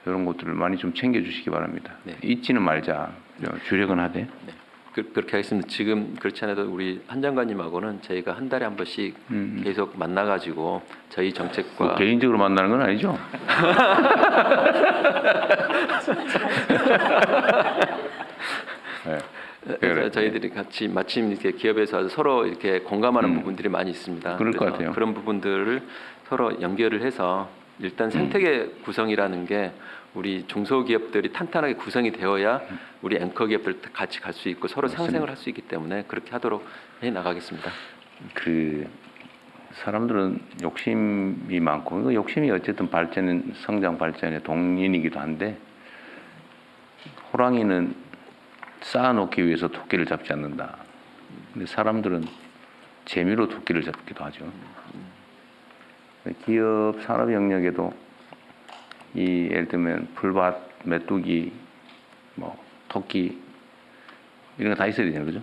이런 것들을 많이 좀 챙겨주시기 바랍니다. 네. 잊지는 말자. 주력은 하되. 네. 그렇게 하겠습니다. 지금 그렇지 않아도 우리 한 장관님하고는 저희가 한 달에 한 번씩 계속 만나가지고 저희 정책과 뭐 개인적으로 만나는 건 아니죠? 네. 그래. 저희들이 같이 마침 이렇게 기업에서 와서 서로 이렇게 공감하는 부분들이 많이 있습니다. 그럴 것 같아요. 그런 부분들을 서로 연결을 해서 일단 생태계 구성이라는 게 우리 중소기업들이 탄탄하게 구성이 되어야 우리 앵커 기업들 같이 갈 수 있고 서로 상생을 할 수 있기 때문에 그렇게 하도록 해 나가겠습니다. 그 사람들은 욕심이 많고 그 욕심이 어쨌든 발전, 성장 발전의 동인이기도 한데 호랑이는 쌓아놓기 위해서 토끼를 잡지 않는다. 근데 사람들은 재미로 토끼를 잡기도 하죠. 기업 산업 영역에도 이 예를 들면 풀밭, 메뚜기, 뭐 토끼 이런 거 다 있어야 되잖아요, 그죠?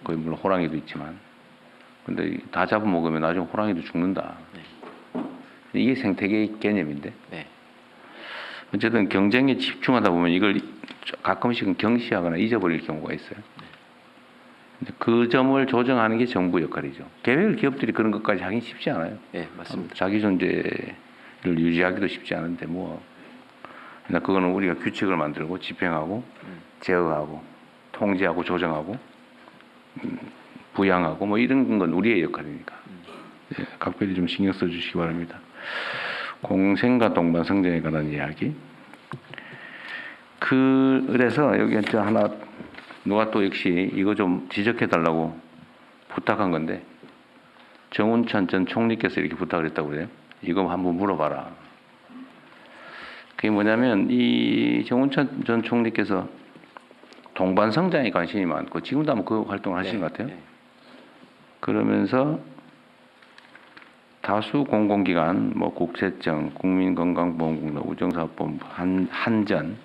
거기 물론 호랑이도 있지만, 근데 다 잡아먹으면 나중에 호랑이도 죽는다. 이게 생태계의 개념인데. 네. 어쨌든 경쟁에 집중하다 보면 이걸 가끔씩은 경시하거나 잊어버릴 경우가 있어요. 근데 그 점을 조정하는 게 정부 역할이죠. 개별 기업들이 그런 것까지 하긴 쉽지 않아요. 네, 맞습니다. 자기 존재를 유지하기도 쉽지 않은데 뭐. 그러나 그거는 우리가 규칙을 만들고 집행하고 제어하고 통제하고 조정하고 부양하고 뭐 이런 건 우리의 역할이니까. 예, 각별히 좀 신경 써주시기 바랍니다. 공생과 동반 성장에 관한 이야기. 그래서 여기 이제 하나 누가 또 역시 이거 좀 지적해 달라고 부탁한 건데 정운천 전 총리께서 이렇게 부탁을 했다고 그래요. 이거 한번 물어봐라. 그게 뭐냐면 이 정운천 전 총리께서 동반 성장에 관심이 많고 지금도 아마 그 활동을 하시는 것 같아요. 그러면서 다수 공공기관, 뭐 국세청, 국민건강보험공단, 우정사업본부, 한전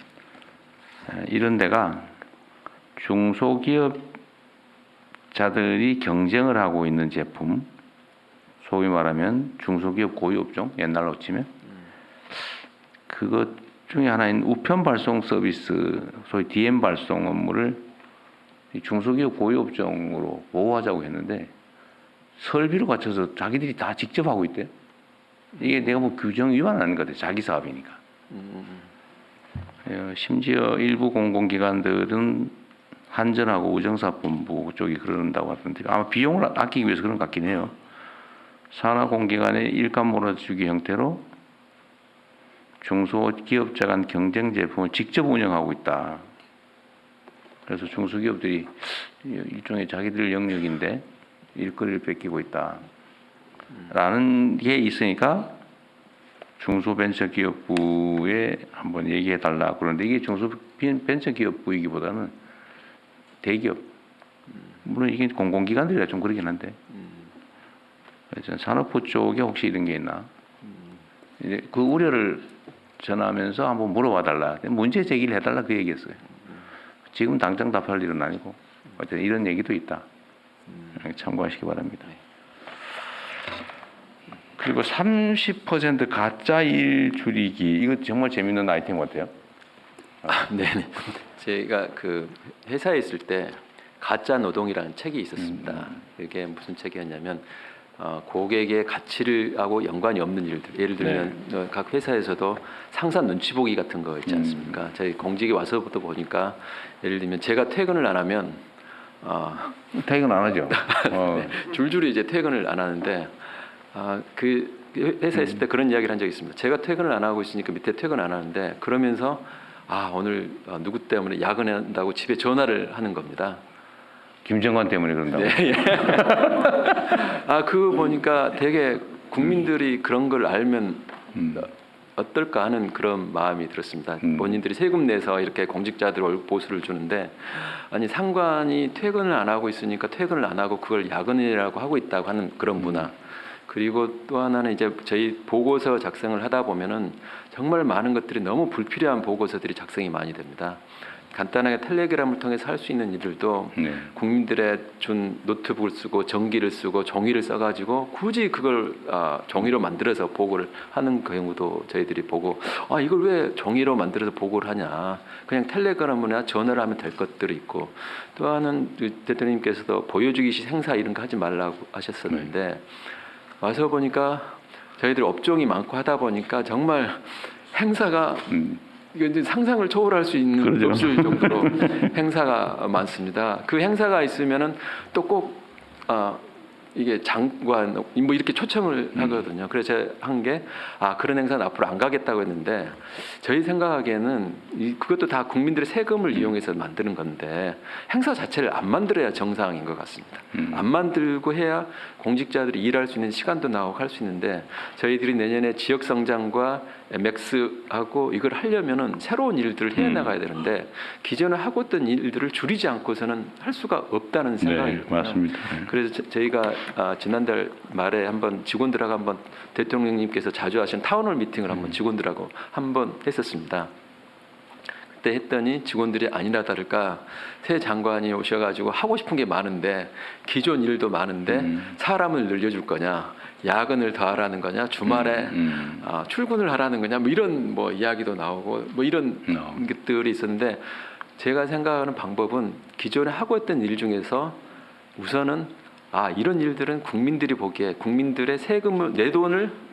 이런 데가 중소기업자들이 경쟁을 하고 있는 제품, 소위 말하면 중소기업 고유업종, 옛날로 치면 그것 중에 하나인 우편 발송 서비스, 소위 DM 발송 업무를 중소기업 고유업종으로 보호하자고 했는데 설비로 갖춰서 자기들이 다 직접 하고 있대요. 이게 내가 뭐 규정 위반 아닌 것 같아요. 자기 사업이니까. 심지어 일부 공공기관들은 한전하고 우정사업본부 쪽이 그런다고 하던데 아마 비용을 아끼기 위해서 그런 것 같긴 해요. 산하공기관의 일감 몰아주기 형태로 중소기업자 간 경쟁 제품을 직접 운영하고 있다. 그래서 중소기업들이 일종의 자기들 영역인데 일거리를 뺏기고 있다. 라는 게 있으니까 중소벤처기업부에 한번 얘기해 달라 그러는데 이게 중소벤처기업부이기보다는 대기업. 물론 이게 공공기관들이라 좀 그러긴 한데. 산업부 쪽에 혹시 이런 게 있나? 이제 그 우려를 전하면서 한번 물어봐 달라. 문제 제기를 해달라 그 얘기였어요. 지금 당장 답할 일은 아니고 어쨌든 이런 얘기도 있다. 참고하시기 바랍니다. 그리고 30% 가짜 일 줄이기 이거 정말 재밌는 아이템 같아요. 네. 제가 그 회사에 있을 때 가짜 노동이라는 책이 있었습니다. 이게 무슨 책이었냐면 고객의 가치를 하고 연관이 없는 일들. 예를 들면 각 회사에서도 상사 눈치 보기 같은 거 있지 않습니까? 저희 공직에 와서부터 보니까 예를 들면 제가 퇴근을 안 하면 퇴근 안 하죠. 네, 줄줄이 이제 퇴근을 안 하는데 그 회사에 있을 때 그런 이야기를 한 적이 있습니다. 제가 퇴근을 안 하고 있으니까 밑에 퇴근 안 하는데 그러면서 오늘 누구 때문에 야근한다고 집에 전화를 하는 겁니다. 김정관 때문에 그런다고. 네. 그거 보니까 되게 국민들이 그런 걸 알면 어떨까 하는 그런 마음이 들었습니다. 본인들이 세금 내서 이렇게 공직자들 월급 보수를 주는데 아니 상관이 퇴근을 안 하고 있으니까 퇴근을 안 하고 그걸 야근이라고 하고 있다고 하는 그런 문화. 그리고 또 하나는 이제 저희 보고서 작성을 하다 보면은 정말 많은 것들이 너무 불필요한 보고서들이 작성이 많이 됩니다. 간단하게 텔레그램을 통해서 할 수 있는 일들도 국민들의 준 노트북을 쓰고 전기를 쓰고 종이를 써가지고 굳이 그걸 종이로 만들어서 보고를 하는 경우도 저희들이 보고 이걸 왜 종이로 만들어서 보고를 하냐 그냥 텔레그램이나 전화를 하면 될 것들이 있고 또 하나는 대통령님께서도 보여주기 시 행사 이런 거 하지 말라고 하셨었는데 와서 보니까 저희들 업종이 많고 하다 보니까 정말 행사가 이게 이제 상상을 초월할 수 있는 그러죠. 없을 정도로 행사가 많습니다. 그 행사가 있으면은 또 꼭 이게 장관 뭐 이렇게 초청을 하거든요. 그래서 제가 한 게 그런 행사는 앞으로 안 가겠다고 했는데 저희 생각하기에는 그것도 다 국민들의 세금을 이용해서 만드는 건데 행사 자체를 안 만들어야 정상인 것 같습니다. 안 만들고 해야 공직자들이 일할 수 있는 시간도 나오고 할 수 있는데 저희들이 내년에 지역 성장과 맥스하고 이걸 하려면은 새로운 일들을 해 나가야 되는데 기존에 하고 있던 일들을 줄이지 않고서는 할 수가 없다는 생각이 네, 맞습니다. 그래서 저희가 지난달 말에 한번 직원들하고 한번 대통령님께서 자주 하신 타운홀 미팅을 한번 직원들하고 한번 했었습니다. 그때 했더니 직원들이 아니나 다를까 새 장관이 오셔가지고 하고 싶은 게 많은데 기존 일도 많은데 사람을 늘려줄 거냐, 야근을 더 하라는 거냐, 주말에 출근을 하라는 거냐, 뭐 이런 뭐 이야기도 나오고 뭐 이런 것들이 있었는데 제가 생각하는 방법은 기존에 하고 있던 일 중에서 우선은 이런 일들은 국민들이 보기에 국민들의 세금을 내 돈을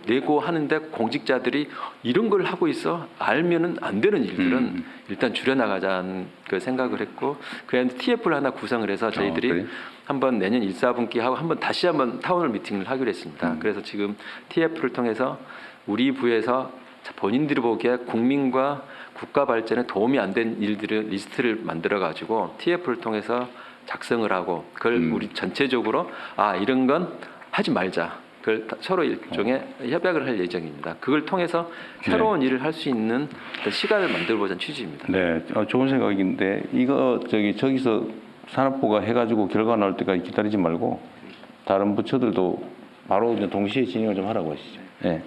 내고 하는데 공직자들이 이런 걸 하고 있어 알면은 안 되는 일들은 일단 줄여나가자는 그 생각을 했고 그래서 TF를 하나 구성을 해서 저희들이 그래? 한번 내년 1, 4분기 하고 다시 한번 타운홀 미팅을 하기로 했습니다. 그래서 지금 TF를 통해서 우리 부에서 본인들이 보기에 국민과 국가 발전에 도움이 안 된 일들을 리스트를 만들어 가지고 TF를 통해서 작성을 하고 그걸 우리 전체적으로 이런 건 하지 말자. 그걸 서로 일종의 협약을 할 예정입니다. 그걸 통해서 새로운 일을 할 수 있는 시간을 만들어 보자는 취지입니다. 네, 좋은 생각인데 이거 저기서 산업부가 해가지고 결과 나올 때까지 기다리지 말고 다른 부처들도 바로 이제 동시에 진행을 좀 하라고 하시죠. 네.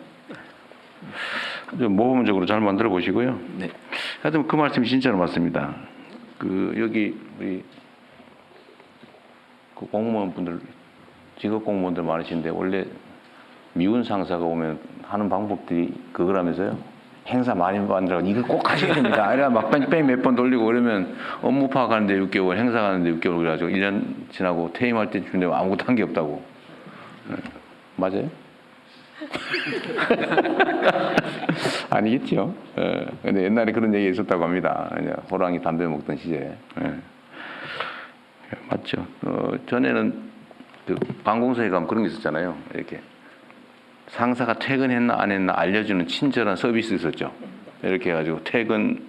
좀 모범적으로 잘 만들어 보시고요. 네. 하여튼 그 말씀이 진짜로 맞습니다. 여기 우리 그 공무원분들 직업 공무원들 많으신데 원래 미군 상사가 오면 하는 방법들이 그거라면서요. 행사 많이 만들어 이거 꼭 하셔야 됩니다. 이래 막 뺑뺑 몇 번 돌리고 그러면 업무 파악하는데 6개월, 행사 가는데 6개월 그래가지고 1년 지나고 퇴임할 때쯤 되면 아무것도 한 게 없다고. 맞아요? 아니겠죠. 근데 옛날에 그런 얘기 있었다고 합니다. 호랑이 담배 먹던 시절에. 맞죠. 전에는 그 관공서에 가면 그런 게 있었잖아요. 이렇게 상사가 퇴근했나 안 했나 알려주는 친절한 서비스 있었죠. 이렇게 해가지고 퇴근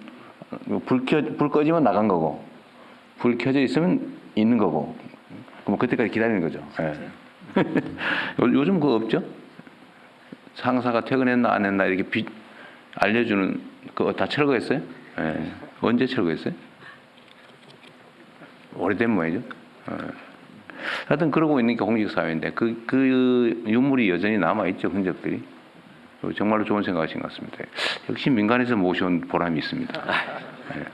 불 꺼지면 나간 거고 불 켜져 있으면 있는 거고 그럼 그때까지 기다리는 거죠. 요즘 그거 없죠? 상사가 퇴근했나 안 했나 이렇게 알려주는 그거 다 철거했어요? 언제 철거했어요? 오래된 모양이죠. 하여튼 그러고 있는 게 공직사회인데 그 유물이 여전히 남아있죠. 흔적들이. 정말로 좋은 생각하신 것 같습니다. 역시 민간에서 모셔온 보람이 있습니다. 네.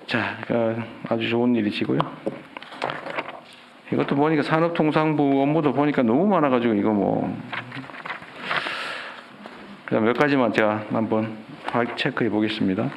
자, 아주 좋은 일이시고요. 이것도 보니까 산업통상부 업무도 보니까 너무 많아가지고 이거 뭐 그냥 몇 가지만 제가 한번 체크해 보겠습니다.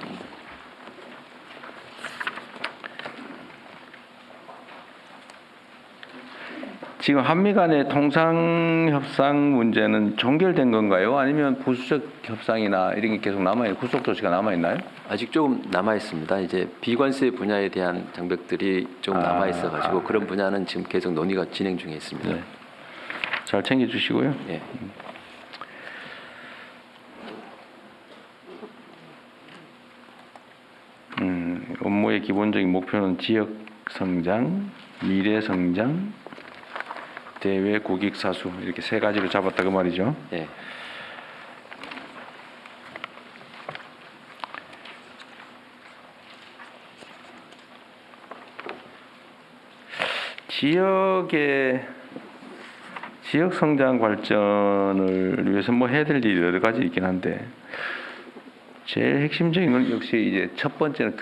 지금 한미 간의 통상협상 문제는 종결된 건가요? 아니면 부수적 협상이나 이런 게 계속 남아있나요? 구속 조치가 남아있나요? 아직 조금 남아 있습니다. 이제 비관세 분야에 대한 장벽들이 좀 남아 있어가지고 그런 분야는 지금 계속 논의가 진행 중에 있습니다. 네. 잘 챙겨주시고요. 예. 업무의 기본적인 목표는 지역 성장, 미래 성장, 대외 국익 사수 이렇게 세 가지로 잡았다 그 말이죠. 예. 지역 성장 발전을 위해서 뭐 해야 될 일이 여러 가지 있긴 한데 제일 핵심적인 건 역시 이제 첫 번째는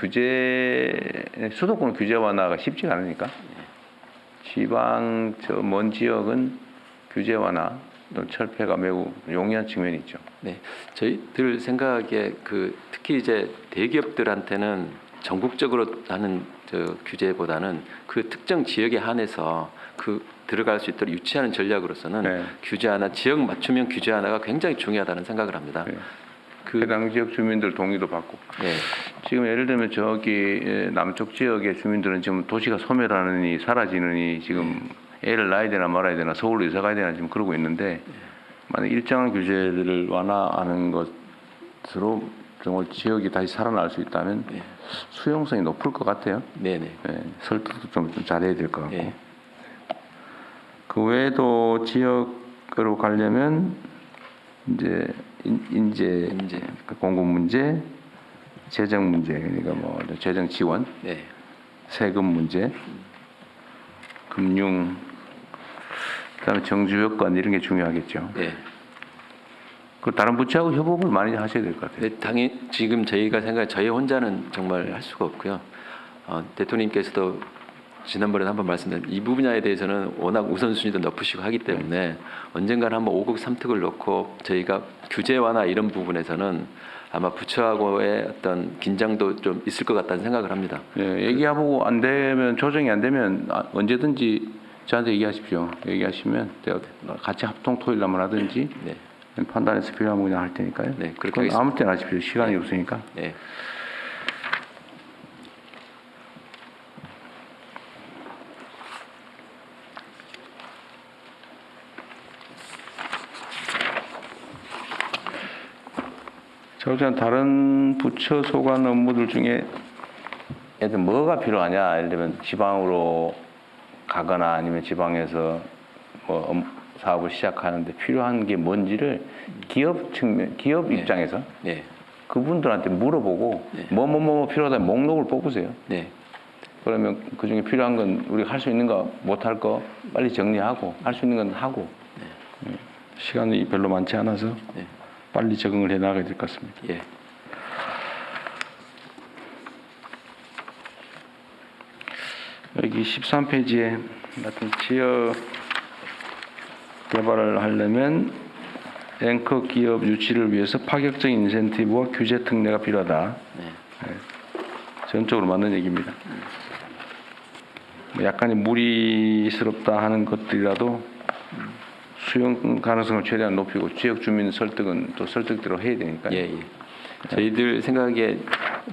수도권 규제 완화가 쉽지가 않으니까 지방 먼 지역은 규제 완화 또 철폐가 매우 용이한 측면이 있죠. 네, 저희들 생각에 특히 이제 대기업들한테는 전국적으로 하는 규제보다는 그 특정 지역에 한해서 들어갈 수 있도록 유치하는 전략으로서는 규제 하나, 지역 맞춤형 규제 하나가 굉장히 중요하다는 생각을 합니다. 해당 지역 주민들 동의도 받고. 지금 예를 들면 저기 남쪽 지역의 주민들은 지금 도시가 소멸하느니 사라지느니 지금 애를 낳아야 되나 말아야 되나 서울로 이사 가야 되나 지금 그러고 있는데 만약 일정한 규제들을 완화하는 것으로 정말 지역이 다시 살아날 수 있다면 수용성이 높을 것 같아요. 설득도 좀 잘해야 될 것 같고. 그 외에도 지역으로 가려면 이제 인재 공급 문제, 재정 문제 그러니까 뭐 재정 지원, 세금 문제, 금융, 그다음에 정주 여건 이런 게 중요하겠죠. 그 다른 부처하고 협업을 많이 하셔야 될 것 같아요. 네, 당연히 지금 저희가 생각해 저희 혼자는 정말 할 수가 없고요. 대통령님께서도 지난번에 한번 말씀드린 이 분야에 대해서는 워낙 우선순위도 높으시고 하기 때문에 언젠가는 한번 5국 3특을 놓고 저희가 규제 완화 이런 부분에서는 아마 부처하고의 어떤 긴장도 좀 있을 것 같다는 생각을 합니다. 예, 얘기하고 안 되면 조정이 안 되면 언제든지 저한테 얘기하십시오. 얘기하시면 제가 같이 합동 토의를 한번 하든지 네, 판단해서 필요하면 그냥 할 테니까요. 네, 그렇게 그건 하겠습니다. 아무 때나 하십시오. 시간이 없으니까. 네. 자, 우선 다른 부처 소관 업무들 중에 예를 들면 뭐가 필요하냐? 예를 들면 지방으로 가거나 아니면 지방에서 뭐 사업을 시작하는데 필요한 게 뭔지를 기업 측면, 기업 네. 입장에서 네, 그분들한테 물어보고 네. 뭐 필요하다 목록을 뽑으세요. 네, 그러면 그 중에 필요한 건 우리가 할 수 있는 거 못 할 거 빨리 정리하고 할 수 있는 건 하고 시간이 별로 많지 않아서 네. 빨리 적응을 해 나가야 될 것 같습니다. 예. 여기 13페이지에 같은 지역 개발을 하려면 앵커 기업 유치를 위해서 파격적인 인센티브와 규제 특례가 필요하다. 네. 전적으로 맞는 얘기입니다. 약간의 무리스럽다 하는 것들이라도 수용 가능성을 최대한 높이고 지역 주민 설득은 또 설득대로 해야 되니까요. 예, 예. 저희들 생각에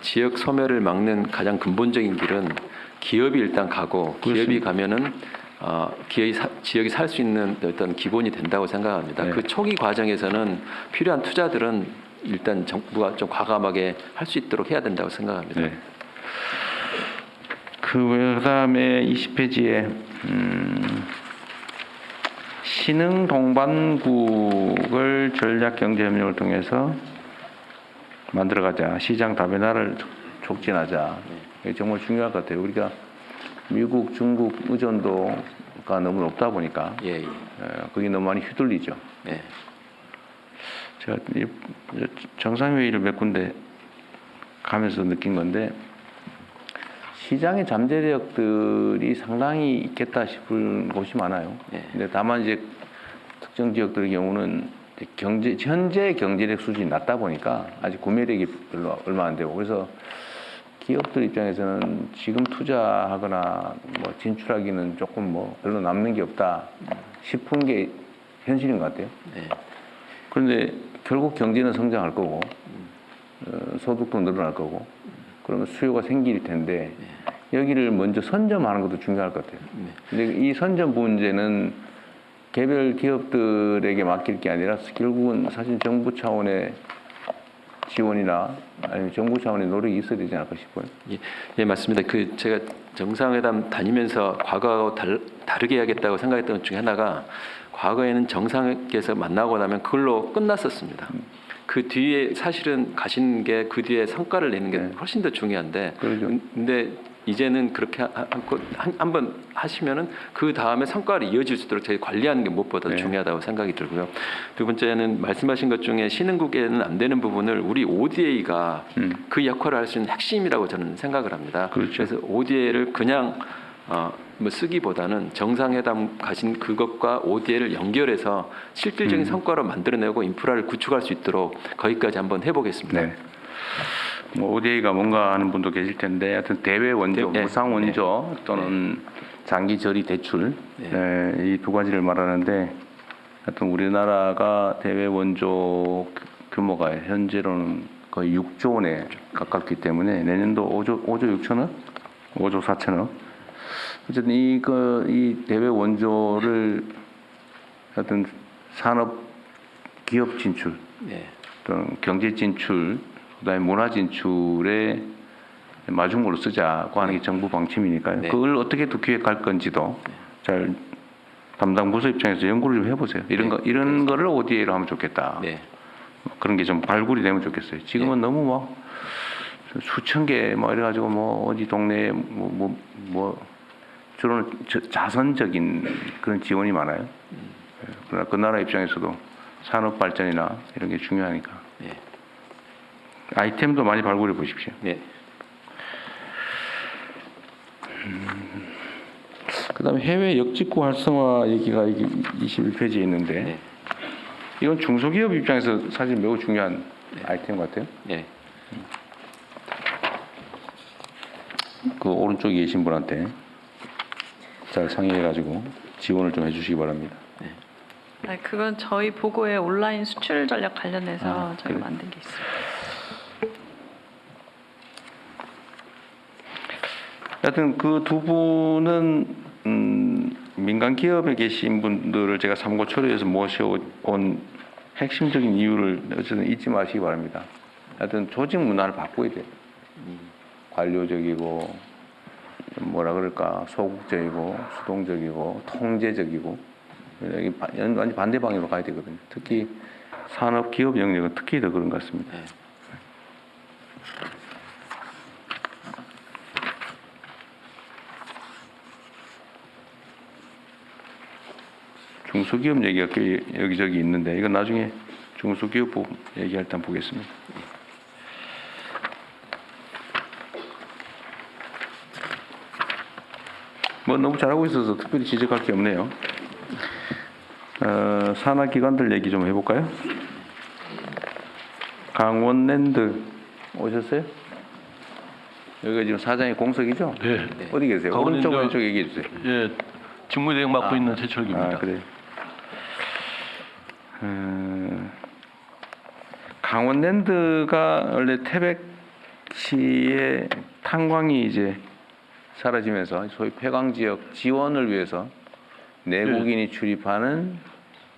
지역 소멸을 막는 가장 근본적인 길은 기업이 일단 가고 기업이 가면은 지역이 살 수 있는 어떤 기본이 된다고 생각합니다. 네. 그 초기 과정에서는 필요한 투자들은 일단 정부가 좀 과감하게 할 수 있도록 해야 된다고 생각합니다. 네. 그다음에 20페이지에 신흥 동반국을 전략 경제 협력을 통해서 만들어가자. 시장 다변화를 촉진하자. 이게 정말 중요할 것 같아요. 우리가 미국, 중국 의존도가 너무 높다 보니까 예, 예. 그게 너무 많이 휘둘리죠. 네. 제가 정상회의를 몇 군데 가면서 느낀 건데 시장의 잠재력들이 상당히 있겠다 싶은 곳이 많아요. 네. 근데 다만 이제 특정 지역들의 경우는 현재 경제력 수준이 낮다 보니까 아직 구매력이 별로 얼마 안 되고 그래서 기업들 입장에서는 지금 투자하거나 뭐 진출하기는 조금 뭐 별로 남는 게 없다 싶은 게 현실인 것 같아요. 네. 그런데 결국 경제는 성장할 거고 소득도 늘어날 거고 그러면 수요가 생길 텐데 여기를 먼저 선점하는 것도 중요할 것 같아요. 근데 이 선점 문제는 개별 기업들에게 맡길 게 아니라 결국은 사실 정부 차원의 지원이나 아니면 정부 차원의 노력이 있어야 되지 않을까 싶어요. 예, 예, 맞습니다. 제가 정상회담 다니면서 과거하고 다르게 해야겠다고 생각했던 것 중에 하나가 과거에는 정상에서 만나고 나면 그걸로 끝났었습니다. 그 뒤에 사실은 가시는 게 그 뒤에 성과를 내는 게 네. 훨씬 더 중요한데 그러죠. 근데 이제는 그렇게 한번 하시면은 그 다음에 성과를 이어질 수 있도록 저희 관리하는 게 무엇보다 네. 중요하다고 생각이 들고요. 두 번째는 말씀하신 것 중에 신흥국에는 안 되는 부분을 우리 ODA가 그 역할을 할 수 있는 핵심이라고 저는 생각을 합니다. 그렇죠. 그래서 ODA를 그냥 뭐 쓰기보다는 정상회담 가신 그것과 ODA를 연결해서 실질적인 성과로 만들어내고 인프라를 구축할 수 있도록 거기까지 한번 해보겠습니다. 네. 뭐 ODA가 뭔가 하는 분도 계실 텐데 하여튼 대외 원조, 네. 무상 원조 또는 장기 저리 대출 네. 이 두 가지를 말하는데 하여튼 우리나라가 대외 원조 규모가 현재로는 거의 6조 원에 가깝기 때문에 내년도 5조 6천억, 5조 4천억. 어쨌든 이 대외 원조를 하여튼 산업 기업 진출 네. 또는 경제 진출 그다음에 문화 진출에 마중물로 쓰자고 하는 게 정부 방침이니까요. 네. 그걸 어떻게 또 기획할 건지도 잘 담당 부서 입장에서 연구를 좀 해보세요. 이런 거를 ODA로 하면 좋겠다. 네. 그런 게 좀 발굴이 되면 좋겠어요. 지금은 너무 뭐 수천 개 뭐 이래가지고 뭐 어디 동네에 주로는 자선적인 그런 지원이 많아요. 그러나 그 나라 입장에서도 산업 발전이나 이런 게 중요하니까. 네. 아이템도 많이 발굴해 보십시오. 네. 그다음에 해외 역직구 활성화 얘기가 21페이지에 있는데 네. 이건 중소기업 입장에서 사실 매우 중요한 아이템 같아요. 네. 그 오른쪽에 계신 분한테 잘 상의해가지고 지원을 좀 해주시기 바랍니다. 네, 그건 저희 보고에 온라인 수출 전략 관련해서 아, 저희가 그래. 만든 게 있어요. 하여튼 그 두 분은 민간 기업에 계신 분들을 제가 삼고 초려해서 모셔온 핵심적인 이유를 어쨌든 잊지 마시기 바랍니다. 하여튼 조직 문화를 바꿔야 돼요. 관료적이고 좀 뭐라 그럴까 소극적이고 수동적이고 통제적이고 여기 완전 반대 방향으로 가야 되거든요. 특히 산업 기업 영역은 특히 더 그런 것 같습니다. 네. 중소기업 얘기가 꽤 여기저기 있는데 이건 나중에 중소기업 얘기할 때 한번 보겠습니다. 뭐 너무 잘하고 있어서 특별히 지적할 게 없네요. 산하기관들 얘기 좀 해볼까요? 강원랜드 오셨어요? 여기가 지금 사장의 공석이죠? 네. 어디 계세요? 강원랜드- 오른쪽 왼쪽 얘기해 주세요. 예, 직무대행 맡고 있는 최철기입니다. 아, 그래. 강원랜드가 원래 태백시의 탄광이 이제 사라지면서 소위 폐광 지역 지원을 위해서 내국인이 출입하는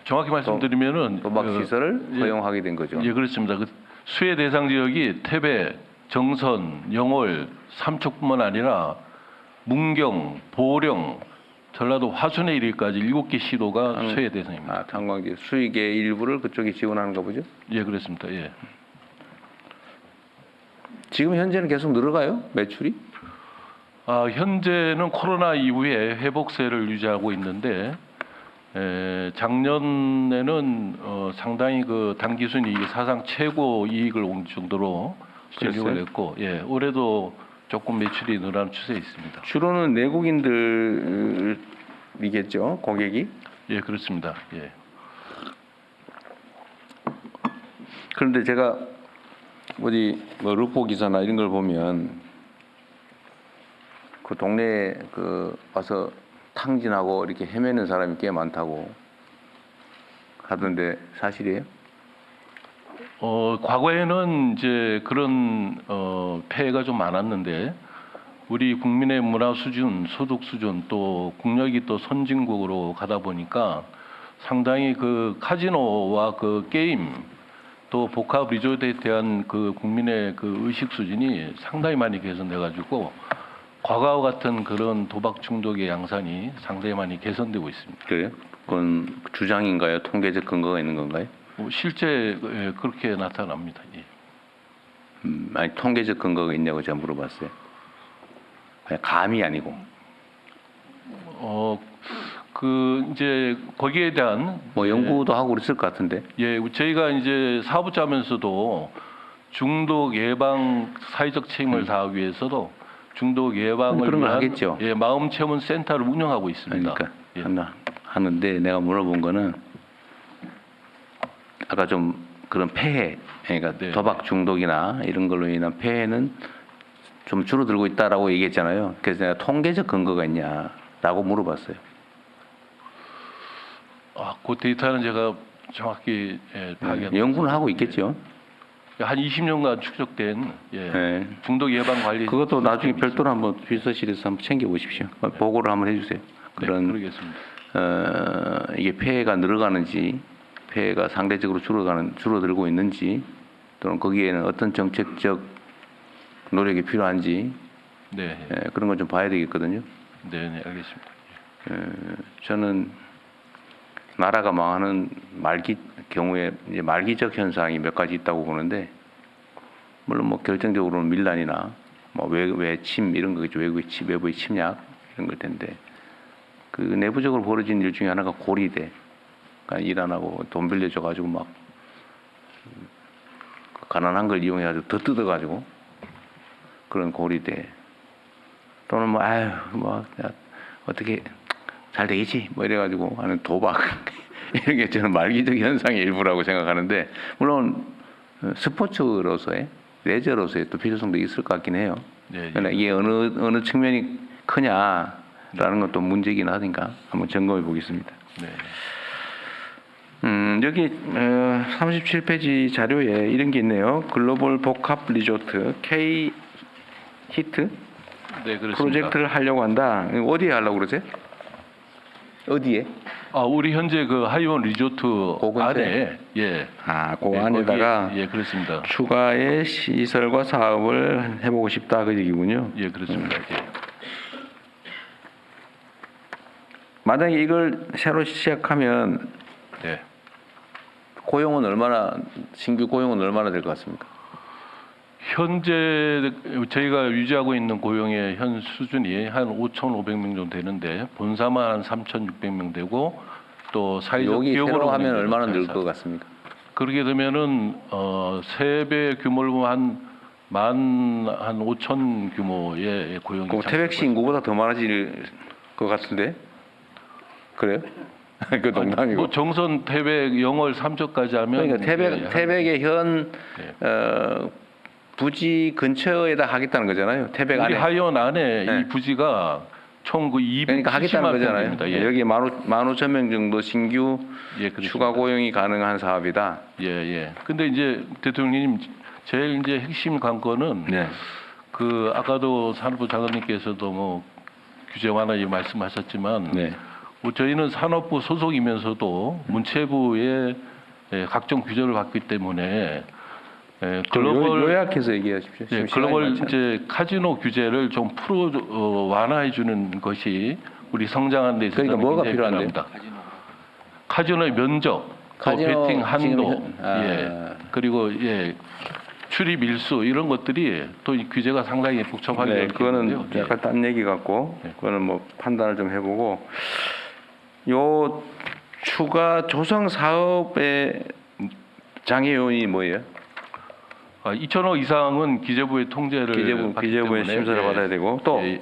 정확히 말씀드리면은 도박 시설을 예, 허용하게 된 거죠. 예, 그렇습니다. 그 수혜 대상 지역이 태백, 정선, 영월, 삼척뿐만 아니라 문경, 보령, 전라도 화순에 이르기까지 7개 시도가 수혜 대상입니다. 아, 탄광지 수익의 일부를 그쪽이 지원하는가 보죠. 예, 그렇습니다. 예. 지금 현재는 계속 늘어가요? 매출이? 현재는 코로나 이후에 회복세를 유지하고 있는데 작년에는 상당히 그 당기순이익이 사상 최고 이익을 온 정도로 진입을 그랬어요? 했고, 예, 올해도 조금 매출이 늘어나는 추세에 있습니다. 주로는 내국인들이겠죠, 고객이. 예, 그렇습니다. 예. 그런데 제가 어디 뭐 루포 기사나 이런 걸 보면 그 동네에 그 와서 탕진하고 이렇게 헤매는 사람이 꽤 많다고 하던데 사실이에요? 과거에는 이제 그런 폐해가 좀 많았는데 우리 국민의 문화 수준, 소득 수준 또 국력이 또 선진국으로 가다 보니까 상당히 그 카지노와 그 게임 또 복합 리조트에 대한 그 국민의 그 의식 수준이 상당히 많이 개선돼 가지고 과거와 같은 그런 도박 중독의 양산이 상당히 많이 개선되고 있습니다. 그래요? 그건 주장인가요? 통계적 근거가 있는 건가요? 실제 그렇게 나타납니다. 예. 아니 통계적 근거가 있냐고 제가 물어봤어요. 그냥 감이 아니고. 그 이제 거기에 대한 뭐 연구도 하고 그랬을 것 같은데. 예, 저희가 이제 사업 짜면서도 중독 예방 사회적 책임을 다하기 위해서도 중독 예방을 그런 걸 위한 하겠죠. 예, 마음 체험 센터를 운영하고 있습니다. 그러니까 예. 하는데 내가 물어본 거는 아까 좀 그런 폐해, 그러니까 네. 도박 중독이나 이런 걸로 인한 폐해는 좀 줄어들고 있다라고 얘기했잖아요. 그래서 내가 통계적 근거가 있냐라고 물어봤어요. 그 데이터는 제가 정확히 파악해 연구는 하고 있겠죠. 한 20년간 축적된 네. 중독 예방 관리 그것도 나중에 별도로 한번 비서실에서 한번 챙겨보십시오. 보고를 한번 해주세요. 그런 네, 그러겠습니다. 이게 폐해가 늘어가는지, 폐해가 상대적으로 줄어들고 있는지, 또는 거기에는 어떤 정책적 노력이 필요한지 네, 그런 걸 좀 봐야 되겠거든요. 네, 네, 알겠습니다. 저는 나라가 망하는 경우에 이제 말기적 현상이 몇 가지 있다고 보는데, 물론 뭐 결정적으로는 밀란이나 뭐 외침 이런 거겠죠. 외부의 침략 이런 걸 텐데, 그 내부적으로 벌어진 일 중에 하나가 고리대. 그러니까 일 안 하고 돈 빌려줘가지고 막 가난한 걸 이용해가지고 더 뜯어가지고 그런 고리대 또는 뭐 아유 뭐 어떻게 잘 되겠지 뭐 이래가지고 하는 도박 이런 게 저는 말기적 현상의 일부라고 생각하는데 물론 스포츠로서의 레저로서의 또 필요성도 있을 것 같긴 해요. 네, 그러나 이게 어느 측면이 크냐라는 것도 문제이긴 하니까 한번 점검해 보겠습니다. 네. 여기 37페이지 자료에 이런 게 있네요. 글로벌 복합 리조트 K 히트 네, 그렇습니다. 프로젝트를 하려고 한다. 어디에 하려고 그러세요? 어디에? 우리 현재 그 하이원 리조트 근처에? 안에 예. 그 예, 안에다가 거기에, 예, 그렇습니다. 추가의 시설과 사업을 해보고 싶다 그 얘기군요. 예, 그렇습니다. 예. 만약에 이걸 새로 시작하면 예. 신규 고용은 얼마나 될 것 같습니까? 현재 저희가 유지하고 있는 고용의 현 수준이 한 5,500명 정도 되는데 본사만 한 3,600명 되고 또 사회적 여기 기업으로 새로 하면 운영되는 얼마나 늘 회사. 것 같습니까? 그렇게 되면은 3배 규모를 보면 한 5천 규모의 고용이 그럼 태백시 인구보다 더 많아질 것 같은데? 그래요? 그 농담이고. 뭐 정선 태백 영월 삼척까지 하면 그러니까 태백의 현 네. 부지 근처에다 하겠다는 거잖아요. 태백 우리 안에. 하이원 안에 네. 이 부지가 총 그 270만 그러니까 하겠다는 거잖아요. 평입니다. 예. 여기 15,000명 정도 신규 예, 그렇습니다. 추가 고용이 가능한 사업이다. 예, 예. 근데 이제 대통령님 제일 이제 핵심 관건은 네. 그 아까도 산업부 장관님께서도 뭐 규제 완화 말씀하셨지만 네. 뭐 저희는 산업부 소속이면서도 문체부의 각종 규제를 받기 때문에 글로벌 요약해서 얘기하십시오. 예, 지금 글로벌 시간이 많지 이제 카지노 규제를 좀 완화해 주는 것이 우리 성장하는 데 있어서 그러니까 뭐가 굉장히 필요한데요? 필요합니다. 카지노의 면적, 또 카지노 베팅 한도, 지금 예, 그리고 출입 일수 이런 것들이 또 이 규제가 상당히 복잡하게 네, 되어 그거는 있는데요. 약간 딴 얘기 같고, 네. 그거는 뭐 판단을 좀 해보고, 요 추가 조성 사업의 장애 요인이 뭐예요? 2천억 이상은 기재부의 통제를 받기 기재부의 때문에, 심사를 예, 받아야 되고, 또 예,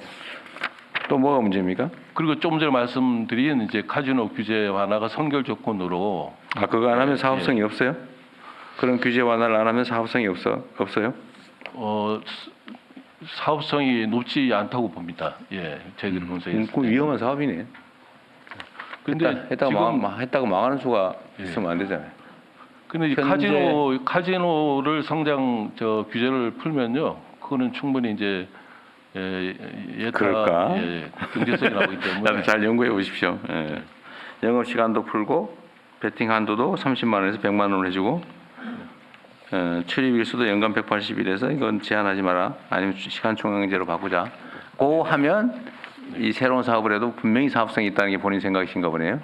뭐가 문제입니까? 그리고 좀 전에 말씀드린 이제 카지노 규제 완화가 선결 조건으로 그거 안 하면 예, 사업성이 없어요? 그런 규제 완화를 안 하면 사업성이 없어요? 사업성이 높지 않다고 봅니다. 예, 저희들이 분석했을 그 때. 위험한 사업이네. 근데 했다가 망하는 수가 예. 있으면 안 되잖아요. 근데 이 현재- 카지노를 규제를 풀면요, 그거는 충분히 이제 그럴까? 경제성이 나오기 때문에 나도 잘 연구해 보십시오. 예. 영업 시간도 풀고 베팅 한도도 30만 원에서 100만 원을 해주고 출입 일수도 연간 180일에서 이건 제한하지 마라. 아니면 시간 총량제로 바꾸자. 고 하면 이 새로운 사업을 해도 분명히 사업성이 있다는 게 본인 생각이신가 보네요.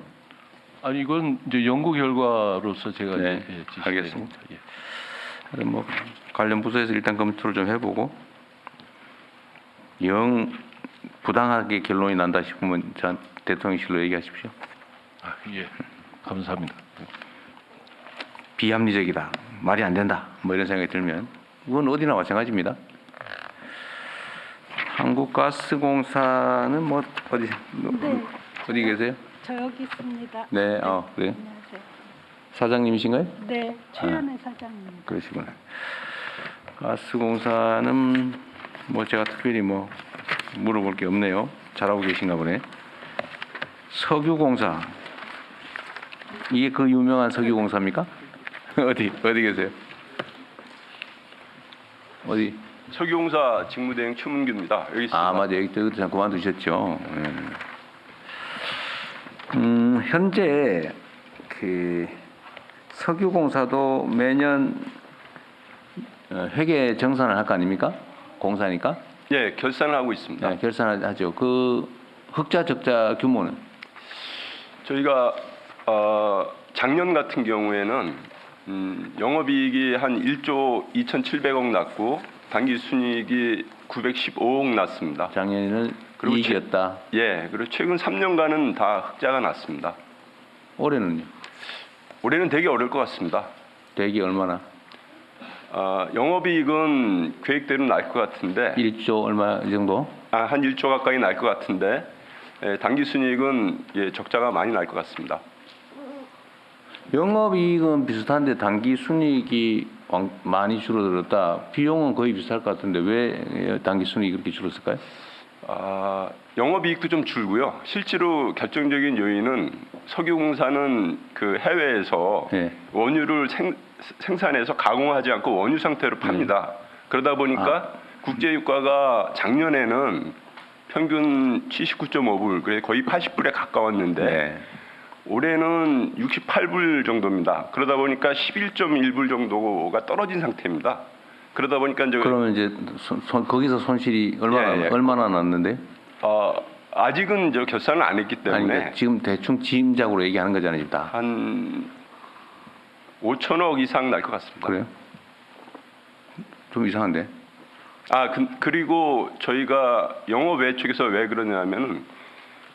아니 이건 이제 연구 결과로서 제가 네, 이제 지시되는 알겠습니다. 겁니다. 예. 그럼 뭐 관련 부서에서 일단 검토를 좀 해보고 영 부당하게 결론이 난다 싶으면 전 대통령실로 얘기하십시오. 예, 감사합니다. 비합리적이다, 말이 안 된다, 뭐 이런 생각이 들면 이건 어디나 마찬가지입니다. 한국가스공사는 뭐 어디 계세요? 저 여기 있습니다. 네, 그래요. 안녕하세요. 사장님이신가요? 네, 최연애 사장님. 그러시구나. 가스공사는 뭐 제가 특별히 뭐 물어볼 게 없네요. 잘하고 계신가 보네. 석유공사, 이게 그 유명한 석유공사입니까? 어디 계세요? 어디? 석유공사 직무대행 최문규입니다. 여기 있습니다. 맞아, 여기도 잠깐 그만두셨죠. 현재 그 석유공사도 매년 회계 정산을 할 거 아닙니까? 공사니까. 예, 결산을 하고 있습니다. 네, 결산을 하죠. 그 흑자 적자 규모는 저희가 작년 같은 경우에는 영업이익이 한 1조 2,700억 났고 당기순이익이 915억 났습니다. 작년에는 그리고 이익이었다. 예, 그리고 최근 3년간은 다 흑자가 났습니다. 올해는요? 올해는 되게 어려울 것 같습니다. 대기 얼마나? 영업이익은 계획대로 날 것 같은데 1조 얼마 정도? 한 1조 가까이 날 것 같은데 당기순이익은 적자가 많이 날 것 같습니다. 영업이익은 비슷한데 당기순이익이 많이 줄어들었다. 비용은 거의 비슷할 것 같은데 왜 당기순이익이 그렇게 줄었을까요? 영업이익도 좀 줄고요. 실제로 결정적인 요인은 석유공사는 그 해외에서 네. 원유를 생산해서 가공하지 않고 원유 상태로 팝니다. 그러다 보니까 국제유가가 작년에는 평균 79.5불, 그래 거의 80불에 가까웠는데 네. 올해는 68불 정도입니다. 그러다 보니까 11.1불 정도가 떨어진 상태입니다. 그러다 보니까 이제 그러면 이제 거기서 손실이 예. 얼마나 났는데? 아직은 저 결산을 안 했기 아니 때문에 그러니까 지금 대충 짐작으로 얘기하는 거잖아요, 지금 다. 한 5천억 이상 날 것 같습니다. 그래요? 좀 이상한데. 그리고 저희가 영업 외 쪽에서 왜 그러냐면은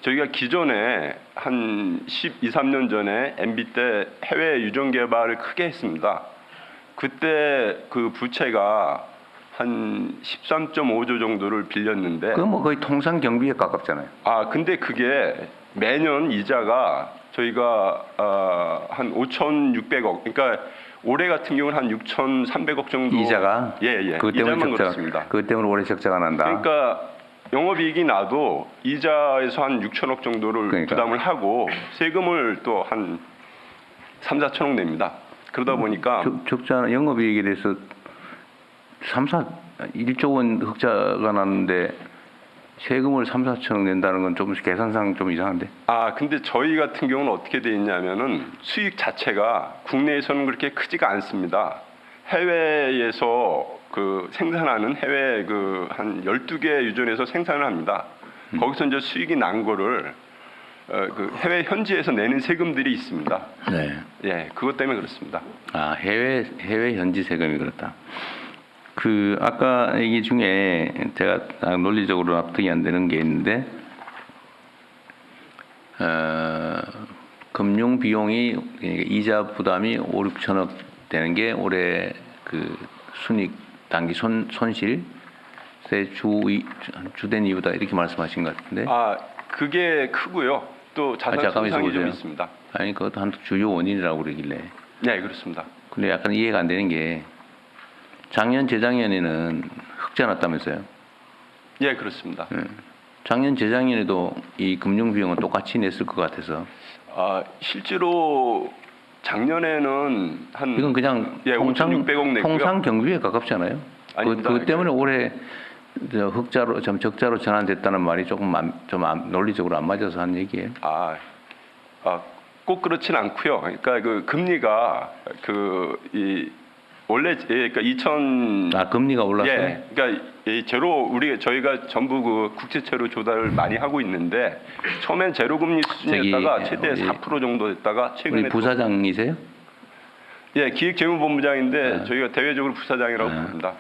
저희가 기존에 한 12, 13년 전에 MB 때 해외 유전 개발을 크게 했습니다. 그때 그 부채가 한 13.5조 정도를 빌렸는데 그건 뭐 거의 통상 경비에 가깝잖아요. 근데 그게 매년 이자가 저희가 한 5,600억, 그러니까 올해 같은 경우는 한 6,300억 정도 이자가? 예. 그것 때문에 이자만 적자가 그렇습니다. 그것 때문에 올해 적자가 난다. 그러니까 영업이익이 나도 이자에서 한 6천억 정도를 그러니까. 부담을 하고 세금을 또 한 3, 4천억 냅니다. 그러다 보니까 적자 영업이익에 대해서 1조 원 흑자가 났는데 세금을 3, 4천억 낸다는 건 좀 계산상 좀 이상한데. 근데 저희 같은 경우는 어떻게 돼 있냐면은 수익 자체가 국내에서는 그렇게 크지가 않습니다. 해외에서 그 생산하는 해외 그 한 12개 유전에서 생산을 합니다. 거기서 이제 수익이 난 거를 그 해외 현지에서 내는 세금들이 있습니다. 네. 예, 그것 때문에 그렇습니다. 해외 현지 세금이 그렇다. 그 아까 얘기 중에 제가 논리적으로 납득이 안 되는 게 있는데 금융 비용이 이자 부담이 5, 6천억 되는 게 올해 그 순익 당기 손실의 주된 이유다 이렇게 말씀하신 것 같은데. 그게 크고요. 또 자산 잠깐만 손상이 좀 있어보세요. 있습니다. 아니 그것도 한 주요 원인이라고 그러길래. 네, 그렇습니다. 근데 약간 이해가 안 되는 게 작년 재작년에는 흑자 났다면서요? 예, 그렇습니다. 작년 재작년에도 이 금융 비용은 똑같이 냈을 것 같아서. 실제로 작년에는 한 이건 그냥 5,600억 냈고요. 통상 경비에 가깝잖아요. 아닙니다. 그것 때문에 올해 흑자로 적자로 전환됐다는 말이 조금 논리적으로 안 맞아서 한 얘기예요. 꼭 그렇진 않고요. 그러니까 그 금리가 원래 그러니까 금리가 올랐어요. 예, 그러니까 저희가 전부 그 국제채로 조달을 많이 하고 있는데 처음엔 제로 금리 수준이었다가 최대 4% 정도 됐다가 최근에 우리 부사장이세요? 예, 기획재무본부장인데 저희가 대외적으로 부사장이라고 부릅니다.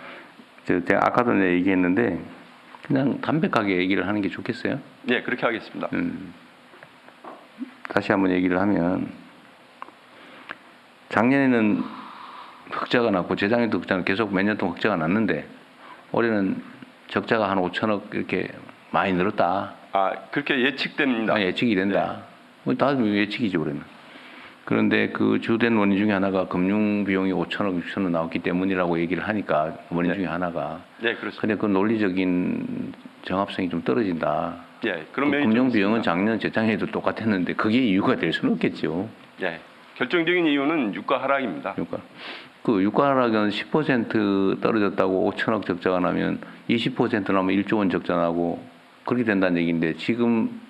제가 아까도 내가 얘기했는데 그냥 담백하게 얘기를 하는 게 좋겠어요. 예, 그렇게 하겠습니다. 다시 한번 얘기를 하면 작년에는 흑자가 났고 재작년에도 흑자는 계속 몇 년 동안 흑자가 났는데 올해는 적자가 한 5천억 이렇게 많이 늘었다. 그렇게 예측됩니다. 예측이 된다. 다 예측이지 올해는. 그런데 그 주된 원인 중에 하나가 금융 비용이 5천억, 6천억 나왔기 때문이라고 얘기를 하니까 원인 중에 하나가. 네, 그렇습니다. 근데 그 논리적인 정합성이 좀 떨어진다. 예, 그런 그 면이 금융 좀 비용은 있습니다. 작년 재작년에도 똑같았는데 그게 이유가 될 수는 없겠죠. 예, 결정적인 이유는 유가 하락입니다. 그 유가 하락은 10% 떨어졌다고 5천억 적자가 나면 20% 나면 1조 원 적자 나고 그렇게 된다는 얘기인데 지금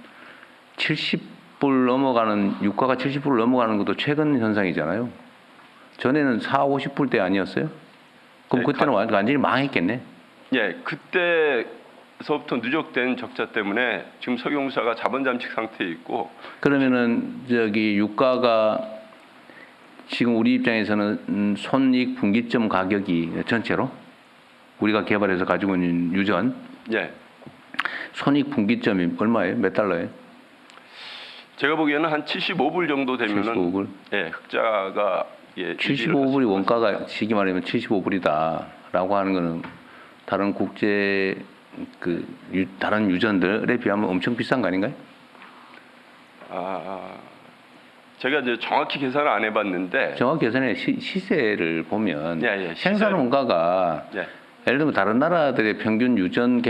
70불 넘어가는 유가가 70불 넘어가는 것도 최근 현상이잖아요. 전에는 4, 50불대 아니었어요? 그럼 그때는 완전히 망했겠네. 예, 그때서부터 누적된 적자 때문에 지금 석유공사가 자본 잠식 상태에 있고. 그러면은 유가가 지금 우리 입장에서는 손익 분기점 가격이 전체로 우리가 개발해서 가지고 있는 유전 예, 손익 분기점이 얼마예요? 몇 달러예요? 제가 보기에는 한 75불 정도 되면은 75불? 예, 흑자가 예, 75불이 원가가 시기 말하면 75불이다라고 하는 거는 다른 국제 다른 유전들에 비하면 엄청 비싼 거 아닌가요? 제가 이제 정확히 계산을 안 해봤는데 정확히 계산해 시세를 보면 예, 예, 생산 시세를. 원가가 예, 예를 들면 다른 나라들의 평균 유전을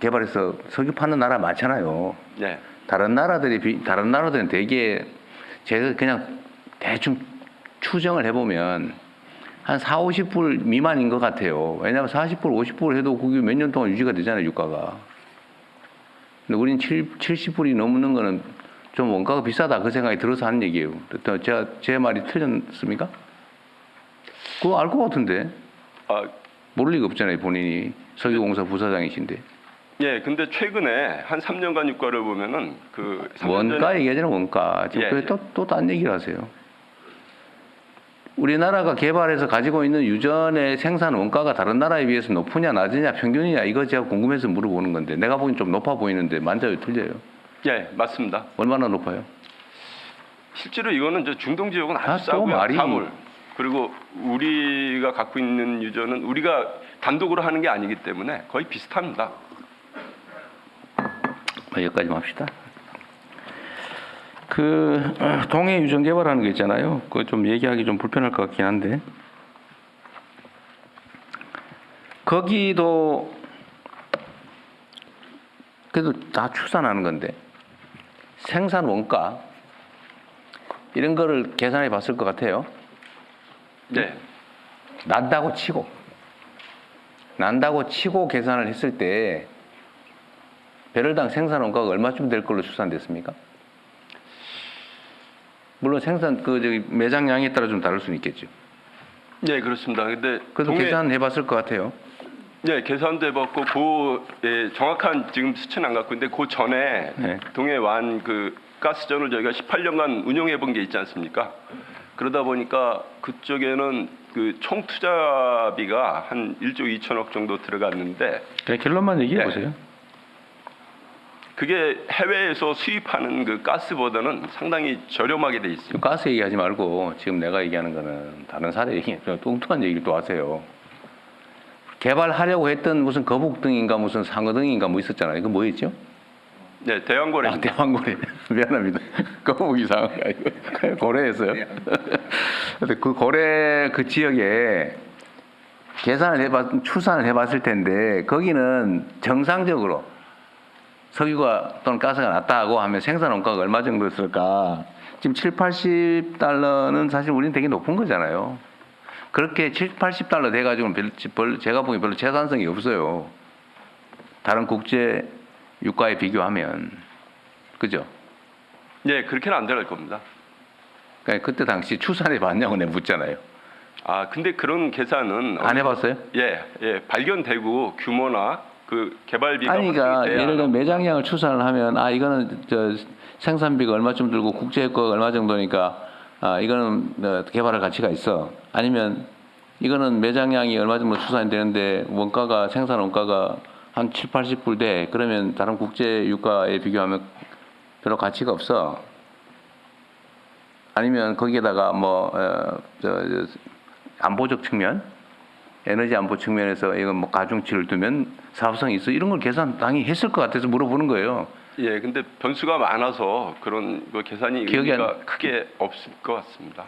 개발해서 석유 파는 나라 많잖아요. 예, 다른 나라들은 되게 제가 그냥 대충 추정을 해보면 한 4, 50불 미만인 것 같아요. 왜냐하면 40불, 50불 해도 그게 몇 년 동안 유지가 되잖아요, 유가가. 근데 우린 70불이 넘는 거는 좀 원가가 비싸다 그 생각이 들어서 하는 얘기예요. 제 말이 틀렸습니까? 그거 알 것 같은데. 모를 리가 없잖아요, 본인이. 석유공사 부사장이신데. 예. 근데 최근에 한 3년간 유가를 보면은 그 3년 원가 전에 얘기하잖아요, 원가. 지금 예, 그게 예. 또 딴 얘기를 하세요. 우리나라가 개발해서 가지고 있는 유전의 생산 원가가 다른 나라에 비해서 높으냐 낮으냐 평균이냐 이거 제가 궁금해서 물어보는 건데 내가 보기엔 좀 높아 보이는데 맞아요 틀려요? 예, 맞습니다. 얼마나 높아요? 실제로 이거는 이제 중동 지역은 아주 또 싸고요. 말이- 사물. 그리고 우리가 갖고 있는 유전은 우리가 단독으로 하는 게 아니기 때문에 거의 비슷합니다. 여기까지만 합시다. 동해 유전 개발하는 게 있잖아요. 그거 좀 얘기하기 좀 불편할 것 같긴 한데 거기도 그래도 다 추산하는 건데 생산 원가 이런 거를 계산해 봤을 것 같아요. 네. 난다고 치고 계산을 했을 때 배럴당 생산 원가가 얼마쯤 될 걸로 추산됐습니까? 물론 매장량에 따라 좀 다를 수는 있겠죠. 네, 그렇습니다. 근데 그래도 계산해 봤을 것 같아요. 네, 계산도 해봤고 정확한 지금 수치는 안 갖고 있는데 그 전에 네. 동해 완 그 가스전을 저희가 18년간 운영해 본 게 있지 않습니까? 그러다 보니까 그쪽에는 그 총 투자비가 한 1조 2천억 정도 들어갔는데 그냥 결론만 얘기해 네. 보세요. 그게 해외에서 수입하는 그 가스보다는 상당히 저렴하게 돼 있습니다. 지금 가스 얘기하지 말고 지금 내가 얘기하는 거는 다른 사례 얘기, 좀 뚱뚱한 얘기를 또 하세요. 개발하려고 했던 무슨 거북등인가 무슨 상어등인가 뭐 있었잖아요. 이거 뭐였죠? 네, 대왕고래. 대왕고래. 미안합니다. 거북이 상어가 아니고 고래였어요. 근데 그 고래 그 지역에 추산을 해봤을 텐데 거기는 정상적으로 석유가 또는 가스가 낮다고 하면 생산 원가가 얼마 정도였을까? 지금 7, 80달러는 사실 우리는 되게 높은 거잖아요. 그렇게 7, 80달러 돼가지고는 제가 보기엔 별로 재산성이 없어요. 다른 국제 유가에 비교하면. 그죠? 네, 그렇게는 안 들어갈 겁니다. 그러니까 그때 당시 추산해 봤냐고 내가 묻잖아요. 근데 그런 계산은 안 해봤어요? 예, 발견되고 규모나 그 개발비가 아니, 그러니까 확정돼야 예를 들면 매장량을 추산을 하면 이거는 생산비가 얼마쯤 들고 국제효과가 얼마 정도니까 이거는 개발할 가치가 있어. 아니면 이거는 매장량이 얼마 정도 추산이 되는데 생산 원가가 한 7, 80불 돼. 그러면 다른 국제 유가에 비교하면 별로 가치가 없어. 아니면 거기에다가 안보적 측면, 에너지 안보 측면에서 이건 가중치를 두면 사업성이 있어. 이런 걸 계산 당연히 했을 것 같아서 물어보는 거예요. 예, 근데 변수가 많아서 그런 거 계산이 기억이 의미가 크게 없을 것 같습니다.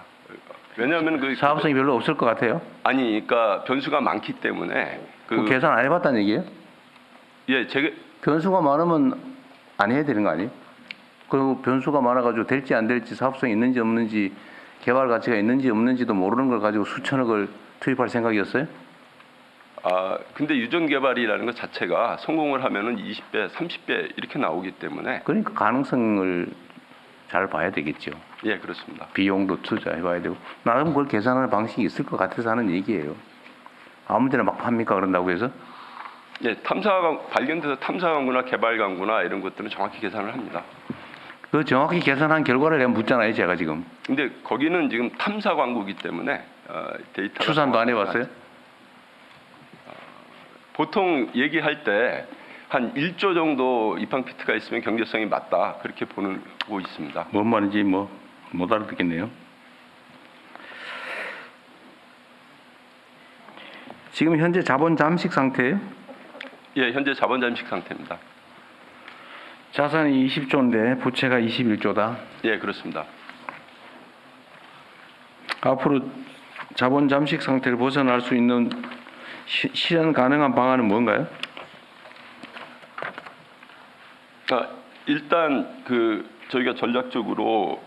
왜냐하면 사업성이 별로 없을 것 같아요. 그러니까 변수가 많기 때문에 그 계산 안 해봤다는 얘기예요? 예, 제가 변수가 많으면 안 해야 되는 거 아니에요? 그리고 변수가 많아가지고 될지 안 될지 사업성이 있는지 없는지 개발 가치가 있는지 없는지도 모르는 걸 가지고 수천억을 투입할 생각이었어요? 근데 유전 개발이라는 것 자체가 성공을 하면은 20배, 30배 이렇게 나오기 때문에 그러니까 가능성을 잘 봐야 되겠죠. 예, 그렇습니다. 비용도 투자해봐야 되고 나름 그걸 계산하는 방식이 있을 것 같아서 하는 얘기예요. 아무데나 막 팝니까 그런다고 해서? 예, 발견돼서 탐사 광구나 개발 광구나 이런 것들은 정확히 계산을 합니다. 그 정확히 계산한 결과를 내가 묻잖아요, 제가 지금. 근데 거기는 지금 탐사 광구이기 때문에 데이터가 추산도 안 해봤어요? 보통 얘기할 때 한 1조 정도 입항피트가 있으면 경제성이 맞다 그렇게 보고 있습니다. 뭔 말인지 뭐 못 알아듣겠네요. 지금 현재 자본 잠식 상태예요? 예, 현재 자본 잠식 상태입니다. 자산이 20조인데 부채가 21조다. 예, 그렇습니다. 앞으로 자본 잠식 상태를 벗어날 수 있는 실현 가능한 방안은 뭔가요? 일단 저희가 전략적으로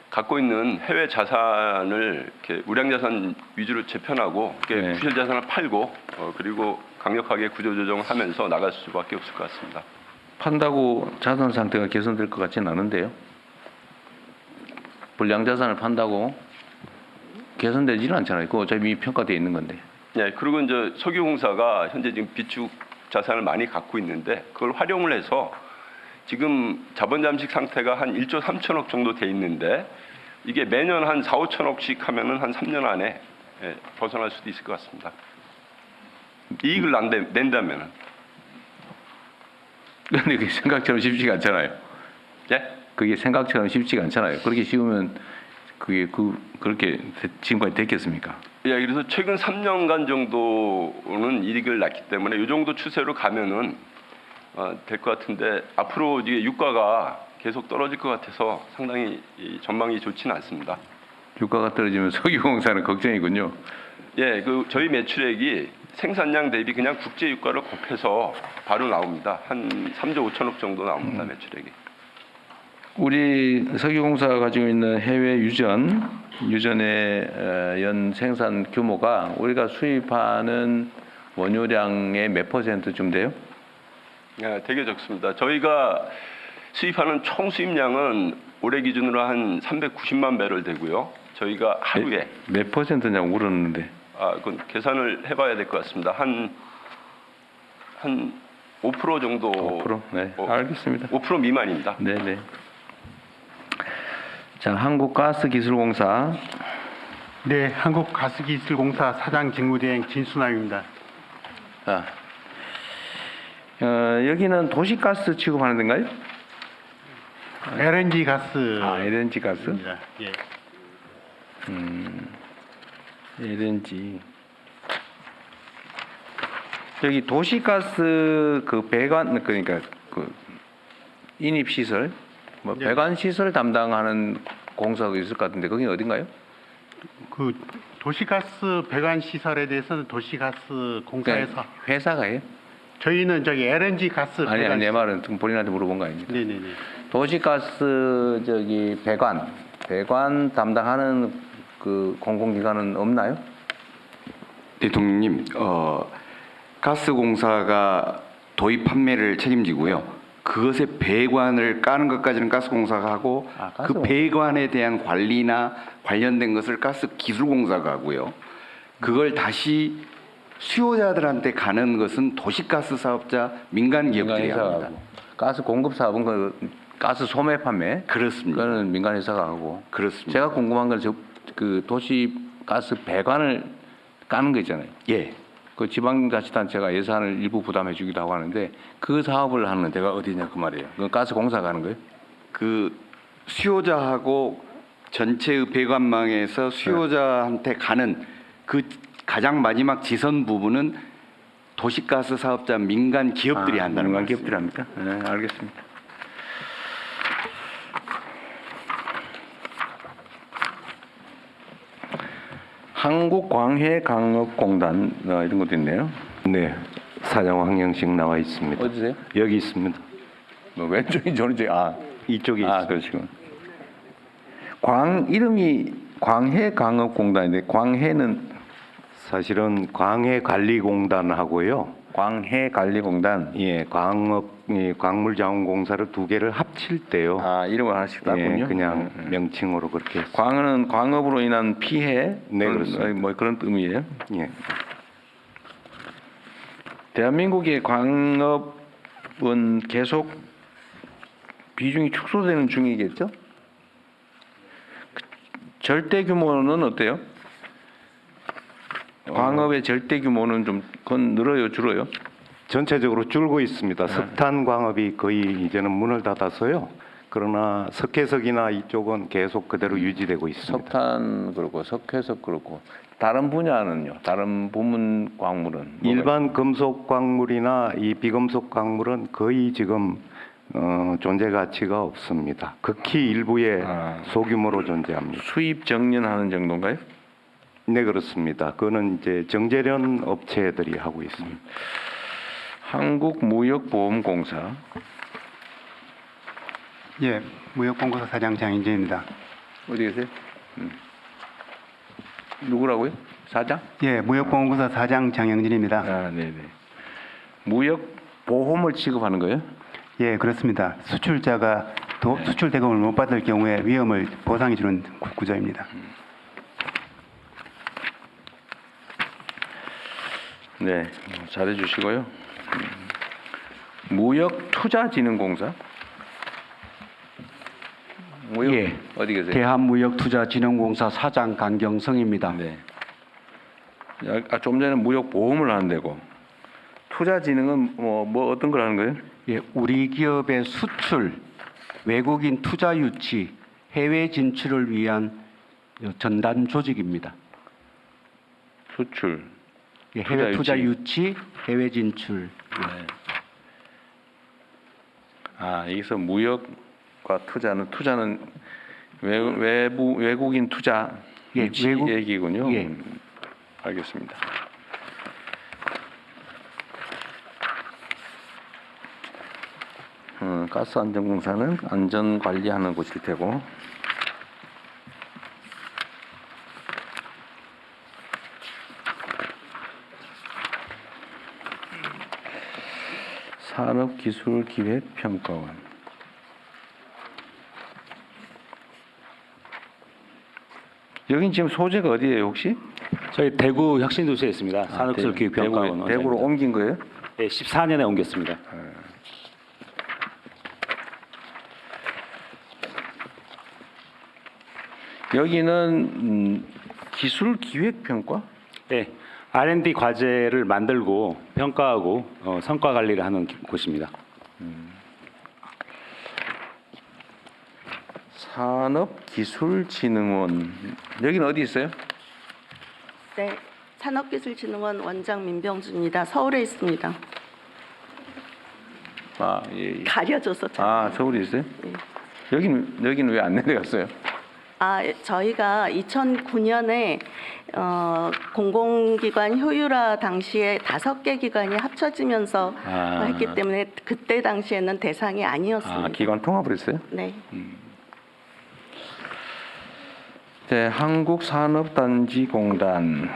갖고 있는 해외 자산을 이렇게 우량 자산 위주로 재편하고 네. 부실 자산을 팔고 그리고 강력하게 구조 조정을 하면서 나갈 수밖에 없을 것 같습니다. 판다고 자산 상태가 개선될 것 같지는 않은데요. 불량 자산을 판다고 개선되지는 않잖아요. 그거 어차피 이미 평가되어 있는 건데. 예, 그리고 이제 석유공사가 현재 지금 비축 자산을 많이 갖고 있는데 그걸 활용을 해서 지금 자본 잠식 상태가 한 1조 3천억 정도 돼 있는데 이게 매년 한 4, 5천억씩 하면은 한 3년 안에 벗어날 수도 있을 것 같습니다. 이익을 낸다면은. 근데 그게 생각처럼 쉽지가 않잖아요. 예? 그게 생각처럼 쉽지가 않잖아요. 그렇게 쉬우면 그게 그렇게 지금까지 됐겠습니까? 예, 그래서 최근 3년간 정도는 이익을 났기 때문에 이 정도 추세로 가면은 될 것 같은데 앞으로 이게 유가가 계속 떨어질 것 같아서 상당히 전망이 좋지는 않습니다. 유가가 떨어지면 석유공사는 걱정이군요. 예, 저희 매출액이 생산량 대비 그냥 국제 유가를 곱해서 바로 나옵니다. 한 3조 5천억 정도 나옵니다, 매출액이. 우리 석유공사가 가지고 있는 해외 유전의 연 생산 규모가 우리가 수입하는 원유량의 몇 %쯤 돼요? 예, 되게 적습니다. 저희가 수입하는 총 수입량은 올해 기준으로 한 390만 배럴 되고요. 저희가 하루에 몇 %냐고 물었는데. 그건 계산을 해봐야 될 것 같습니다. 한 5% 정도. 5%? 네, 알겠습니다. 5% 미만입니다. 네네. 자, 한국가스기술공사. 네, 한국가스기술공사 사장 직무대행 진순함입니다. 여기는 도시가스 취급하는 데인가요? LNG 가스. LNG 가스? 입니다. 예. LNG. 여기 도시가스 배관 그러니까 인입 시설, 네. 배관 시설 담당하는 공사가 있을 것 같은데 거기 어딘가요? 도시가스 배관 시설에 대해서는 도시가스 공사에서 회사가요? 저희는 저기 LNG 가스 아니 배관 내 시설- 말은 본인한테 물어본 거 아닙니까? 네네네. 도시가스 배관 담당하는 공공기관은 없나요? 대통령님, 가스공사가 도입 판매를 책임지고요. 그것의 배관을 까는 것까지는 가스공사가 하고 그 배관에 대한 관리나 관련된 것을 가스기술공사가 하고요. 그걸 다시 수요자들한테 가는 것은 도시가스 사업자 민간 기업들이 합니다. 가스 공급 사업은 가스 소매 판매 그렇습니다. 그거는 민간 회사가 하고. 그렇습니다. 제가 궁금한 건 도시 가스 배관을 까는 거 있잖아요. 예. 그 지방자치단체가 예산을 일부 부담해 주기도 하고 하는데 그 사업을 하는 데가 어디냐 그 말이에요. 그건 가스공사가 하는 거예요? 수요자하고 전체의 배관망에서 수요자한테 가는 그 가장 마지막 지선 부분은 도시가스 사업자 민간 기업들이 한다는 민간 말씀입니다. 기업들이 합니까? 네, 알겠습니다. 한국광해강업공단 이런 것도 있네요. 네, 사장 황영식 나와 있습니다. 어디세요? 여기 있습니다. 왼쪽이 오른쪽이 이쪽에 있습니다. 그러시군. 이름이 광해강업공단인데 광해는 사실은 광해관리공단하고요. 광해관리공단. 예, 광물자원공사를 두 개를 합칠 때요. 이름을 하나씩 땄군요. 예, 그냥 명칭으로 그렇게 했습니다. 광은 광업으로 인한 피해. 네, 그렇습니다. 뭐 그런 의미예요. 예. 대한민국의 광업은 계속 비중이 축소되는 중이겠죠? 절대 규모는 어때요? 광업의 절대 규모는 좀 그건 늘어요, 줄어요? 전체적으로 줄고 있습니다. 석탄 광업이 거의 이제는 문을 닫아서요. 그러나 석회석이나 이쪽은 계속 그대로 유지되고 있습니다. 석탄 그렇고 석회석 그렇고 다른 분야는요? 다른 부문 광물은 뭐가 일반 금속 광물이나 이 비금속 광물은 거의 지금 존재 가치가 없습니다. 극히 일부의 소규모로 존재합니다. 수입 정년하는 정도인가요? 네, 그렇습니다. 그거는 이제 정제련 업체들이 하고 있습니다. 한국무역보험공사. 예, 무역공고사 사장 장인재입니다. 어디 계세요? 누구라고요? 사장? 예, 무역보험공사 사장 장영진입니다. 아, 네네. 무역 보험을 취급하는 거예요? 예, 그렇습니다. 수출자가 수출 대금을 못 받을 경우에 위험을 보상해 주는 구조입니다. 네, 잘해 주시고요. 무역투자진흥공사. 무역 예, 어디 계세요? 대한무역투자진흥공사 사장 강경성입니다. 네. 좀 전에 무역보험을 하는 데고 투자진흥은 뭐 어떤 걸 하는 거예요? 예, 우리 기업의 수출, 외국인 투자 유치, 해외 진출을 위한 전담 조직입니다. 수출. 예, 해외 투자 유치. 유치, 해외 진출. 네. 아, 여기서 무역과 투자는 외국인 투자 예, 유치 외국- 얘기군요. 예. 알겠습니다. 가스안전공사는 안전 관리하는 곳일 테고. 산업기술기획평가원. 여긴 지금 소재가 어디예요 혹시? 저희 대구 혁신도시에 있습니다. 산업기술기획평가원. 대구로 옮긴 거예요? 예, 14년에 옮겼습니다. 여기는 기술기획평가? 예, R&D 과제를 만들고 평가하고 성과 관리를 하는 곳입니다. 산업기술진흥원. 여기는 어디 있어요? 네, 산업기술진흥원 원장 민병주입니다. 서울에 있습니다. 아, 예. 가려져서 잘. 아, 서울에 있어요? 예. 여기는 왜 안 내려갔어요? 저희가 2009년에 공공기관 효율화 당시에 5개 기관이 합쳐지면서 했기 때문에 그때 당시에는 대상이 아니었습니다. 아, 기관 통합을 했어요? 네. 네, 한국산업단지공단.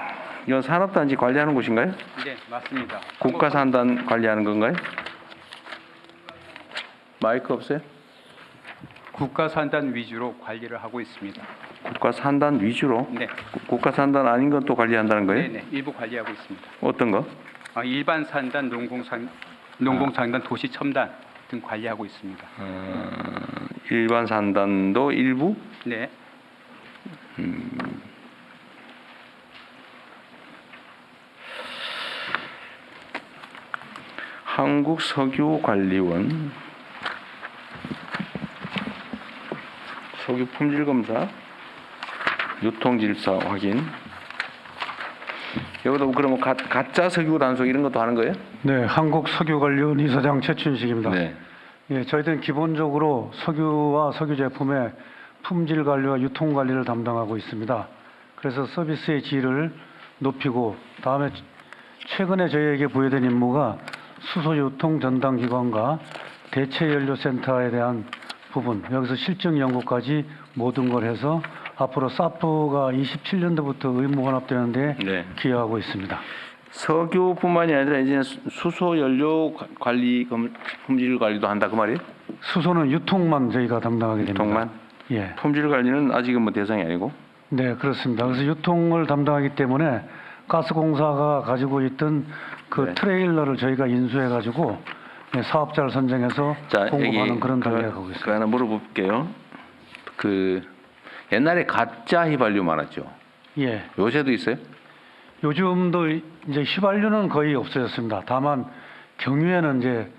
이건 산업단지 관리하는 곳인가요? 네, 맞습니다. 국가산단 관리하는 건가요? 마이크 없어요? 국가산단 위주로 관리를 하고 있습니다. 국가산단 위주로? 네, 국가산단 아닌 건 또 관리한다는 거예요? 네, 일부 관리하고 있습니다. 어떤 거? 일반 산단, 농공산단, 도시첨단 등 관리하고 있습니다. 일반 산단도 일부? 네, 한국석유관리원. 석유 품질 검사, 유통질서 확인. 여기도 그러면 가짜 석유 단속 이런 것도 하는 거예요? 네, 한국석유관리원 이사장 최춘식입니다. 네. 예, 저희들은 기본적으로 석유와 석유 제품의 품질 관리와 유통 관리를 담당하고 있습니다. 그래서 서비스의 질을 높이고 다음에 최근에 저희에게 부여된 임무가 수소 유통 전담 기관과 대체 연료 센터에 대한 부분, 여기서 실증 연구까지 모든 걸 해서 앞으로 사프가 27년도부터 의무 혼합되는 데 네. 기여하고 있습니다. 석유뿐만이 아니라 이제 수소 연료 관리 품질 관리도 한다 그 말이에요? 수소는 유통만 저희가 담당하게 됩니다. 유통만? 예. 품질 관리는 아직은 뭐 대상이 아니고? 네, 그렇습니다. 그래서 유통을 담당하기 때문에 가스공사가 가지고 있던 그 네. 트레일러를 저희가 인수해 가지고 사업자를 선정해서 공급하는 그런 단계가 가고 있습니다. 그 하나 물어볼게요. 그 옛날에 가짜 휘발유 많았죠. 예. 요새도 있어요? 요즘도 이제 휘발유는 거의 없어졌습니다. 다만 경유에는 이제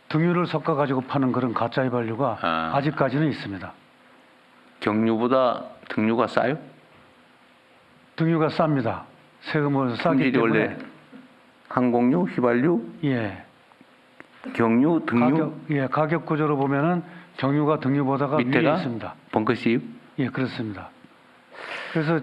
등유를 섞어 가지고 파는 그런 가짜 휘발유가 아직까지는 있습니다. 경유보다 등유가 싸요? 등유가 쌉니다. 세금을 싸기 품질이 때문에. 원래 항공유, 휘발유, 예. 경유, 등유 가격 구조로 보면은 경유가 등유보다가 위에 밑에가 있습니다. 벙커CU? 예, 그렇습니다. 그래서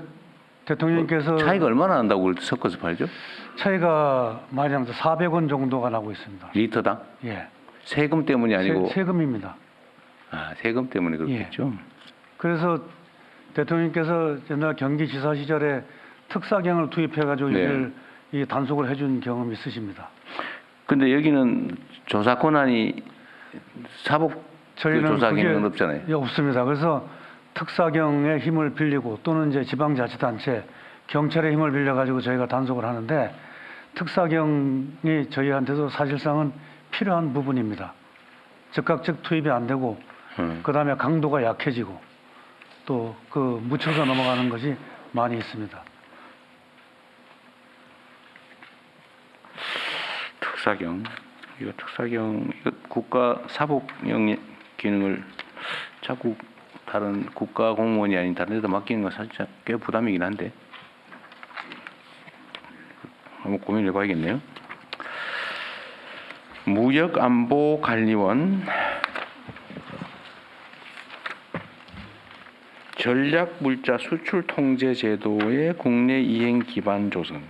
대통령께서 차이가 얼마나 난다고 그걸 섞어서 팔죠? 차이가 많이 납니다. 400원 정도가 나고 있습니다. 리터당? 예. 세금 때문이 아니고 세금입니다. 세금 때문에 그렇겠죠. 그래서 대통령께서 옛날 경기지사 시절에 특사경을 투입해가지고 네. 이걸 이 단속을 해준 경험이 있으십니다. 근데 여기는 조사 권한이 사법 조사경은 없잖아요. 예, 없습니다. 그래서 특사경의 힘을 빌리고 또는 이제 지방자치단체, 경찰의 힘을 빌려가지고 저희가 단속을 하는데 특사경이 저희한테도 사실상은 필요한 부분입니다. 즉각적 투입이 안 되고 그 다음에 강도가 약해지고 또 그 묻혀서 넘어가는 것이 많이 있습니다. 특사경 이거 국가 사법령 기능을 자꾸 다른 국가 공무원이 아닌 다른 데다 맡기는 건 사실 꽤 부담이긴 한데 한번 고민해 봐야겠네요. 무역안보관리원 전략물자 수출통제제도의 국내 이행 기반 조성.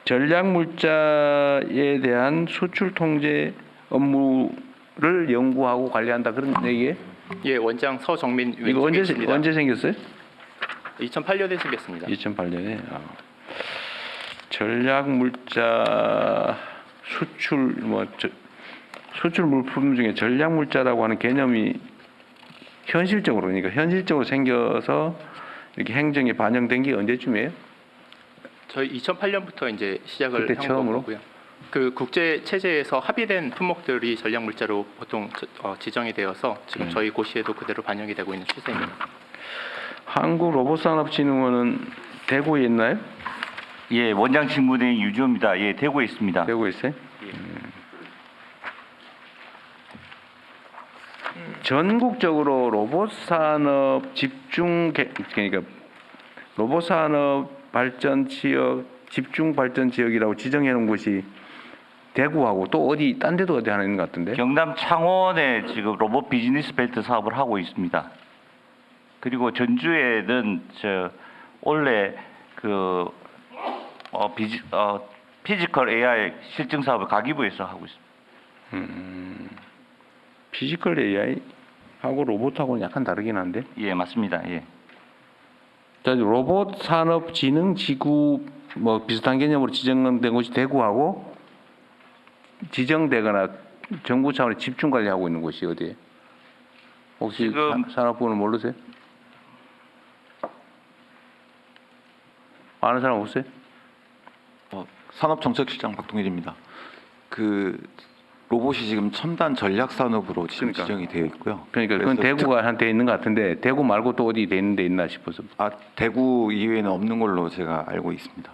전략물자에 대한 수출통제 업무를 연구하고 관리한다 그런 얘기예요? 예, 원장 서정민 이거 언제 생겼어요? 2008년에 생겼습니다. 2008년에. 전략물자 수출 수출 물품 중에 전략물자라고 하는 개념이 현실적으로 생겨서 이렇게 행정에 반영된 게 언제쯤이에요? 저희 2008년부터 이제 시작을 그때 한 처음으로? 거고요. 그 국제 체제에서 합의된 품목들이 전략 물자로 보통 지정이 되어서 지금 저희 고시에도 그대로 반영이 되고 있는 추세입니다. 한국로봇산업진흥원은 대구에 있나요? 예, 원장 직무대행 유지호입니다. 예, 대구에 있습니다. 대구에 있어요? 전국적으로 로봇산업 그러니까 로봇산업 발전 지역 집중 발전 지역이라고 지정해 놓은 곳이 대구하고 또 어디 딴 데도 어디 하나 있는 것 같은데? 경남 창원에 지금 로봇 비즈니스 벨트 사업을 하고 있습니다. 그리고 전주에는 원래 피지컬 AI 실증 사업을 가기부에서 하고 있습니다. 피지컬 AI 하고 로봇하고는 약간 다르긴 한데? 예, 맞습니다. 예. 로봇 산업 진흥 지구 비슷한 개념으로 지정된 곳이 대구하고 지정되거나 정부 차원의 집중 관리하고 있는 곳이 어디예요? 혹시 지금 산업부는 모르세요? 아는 사람 없어요? 산업정책실장 박동일입니다. 그 로봇이 지금 첨단 전략 산업으로 지금 지정이 되어 있고요. 그러니까 그건 대구가 한테 있는 것 같은데 대구 말고 또 어디 돼 있는 데 있나 싶어서. 대구 이외에는 없는 걸로 제가 알고 있습니다.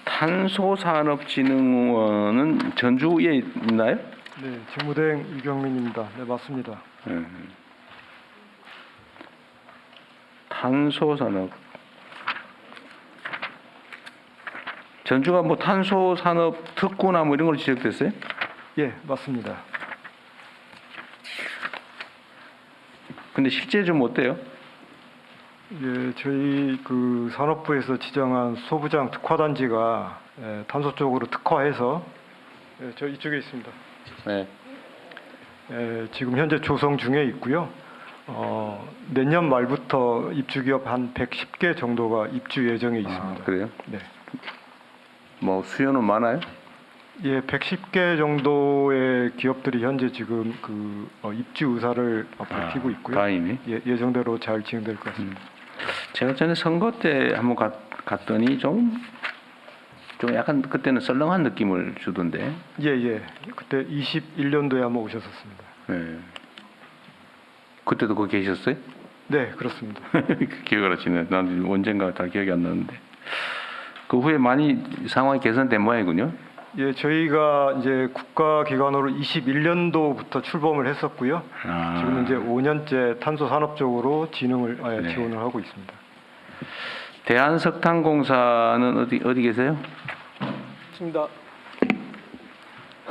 탄소산업진흥원은 전주에 있나요? 네, 직무대행 유경민입니다. 네, 맞습니다. 탄소산업. 전주가 탄소산업 특구나 이런 걸로 지적됐어요? 예, 맞습니다. 근데 실제 좀 어때요? 예, 저희 산업부에서 지정한 소부장 특화단지가 탄소 쪽으로 특화해서 저 이쪽에 있습니다. 네. 지금 현재 조성 중에 있고요. 내년 말부터 입주 기업 한 110개 정도가 입주 예정에 있습니다. 그래요? 네. 수요는 많아요? 예, 110개 정도의 기업들이 현재 지금 입주 의사를 밝히고 있고요. 다행이네. 예정대로 잘 진행될 것 같습니다. 제가 전에 선거 때 한번 갔더니 좀 약간 그때는 썰렁한 느낌을 주던데. 예. 그때 21년도에 한번 오셨었습니다. 네. 그때도 거기 계셨어요? 네, 그렇습니다. 기억을 하시네. 난 언젠가 다 기억이 안 나는데. 그 후에 많이 상황이 개선된 모양이군요. 예, 저희가 이제 국가기관으로 21년도부터 출범을 했었고요. 지금 이제 5년째 탄소 산업 쪽으로 지원을 하고 있습니다. 대한석탄공사는 어디 계세요? 맞습니다.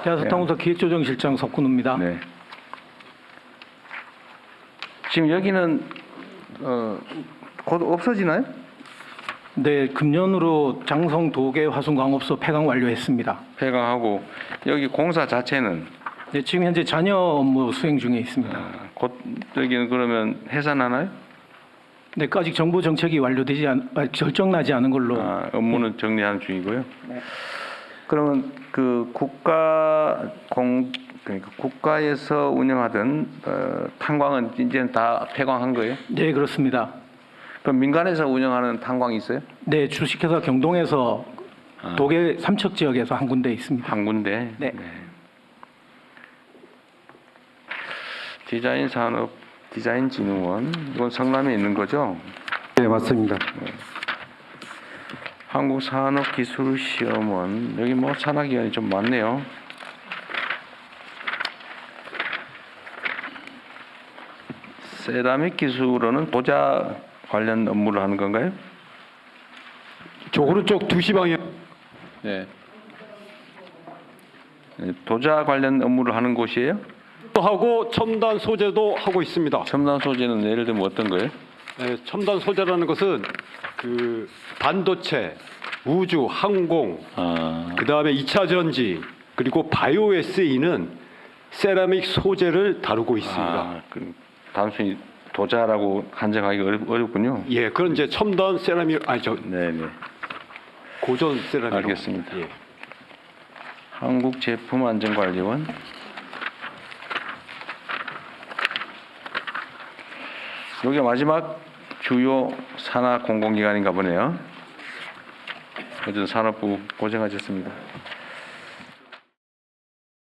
대한석탄공사 기획조정실장 석군우입니다. 네. 지금 여기는 곧 없어지나요? 네, 금년으로 장성 도계 화순광업소 폐강 완료했습니다. 폐강하고 여기 공사 자체는 네, 지금 현재 잔여 업무 수행 중에 있습니다. 곧 여기는 그러면 해산하나요? 네, 아직 정부 정책이 결정나지 않은 걸로. 업무는 정리하는 중이고요. 네. 그러면 그 그러니까 국가에서 운영하던 탄광은 이제는 다 폐광한 거예요? 네, 그렇습니다. 그럼 민간에서 운영하는 탄광이 있어요? 네, 주식회사 경동에서 도계 삼척 지역에서 한 군데 있습니다. 한 군데? 네. 디자인진흥원, 이건 성남에 있는 거죠? 네, 맞습니다. 한국산업기술시험원, 여기 뭐 산하기관이 좀 많네요. 세라믹 기술원은 도자 관련 업무를 하는 건가요? 저 오른쪽 2시 방향. 네. 도자 관련 업무를 하는 곳이에요? 하고 첨단 소재도 하고 있습니다. 첨단 소재는 예를 들면 어떤 거예요? 네, 첨단 소재라는 것은 그 반도체, 우주, 항공, 그 다음에 2차 전지, 그리고 바이오에 쓰이는 세라믹 소재를 다루고 있습니다. 단순히 도자라고 한정하기 어렵군요. 예, 그건 이제 첨단 세라믹 네네. 고전 세라믹. 알겠습니다. 예. 한국제품안전관리원. 여기가 마지막 주요 산하 공공기관인가 보네요. 어쨌든 산업부 고생하셨습니다.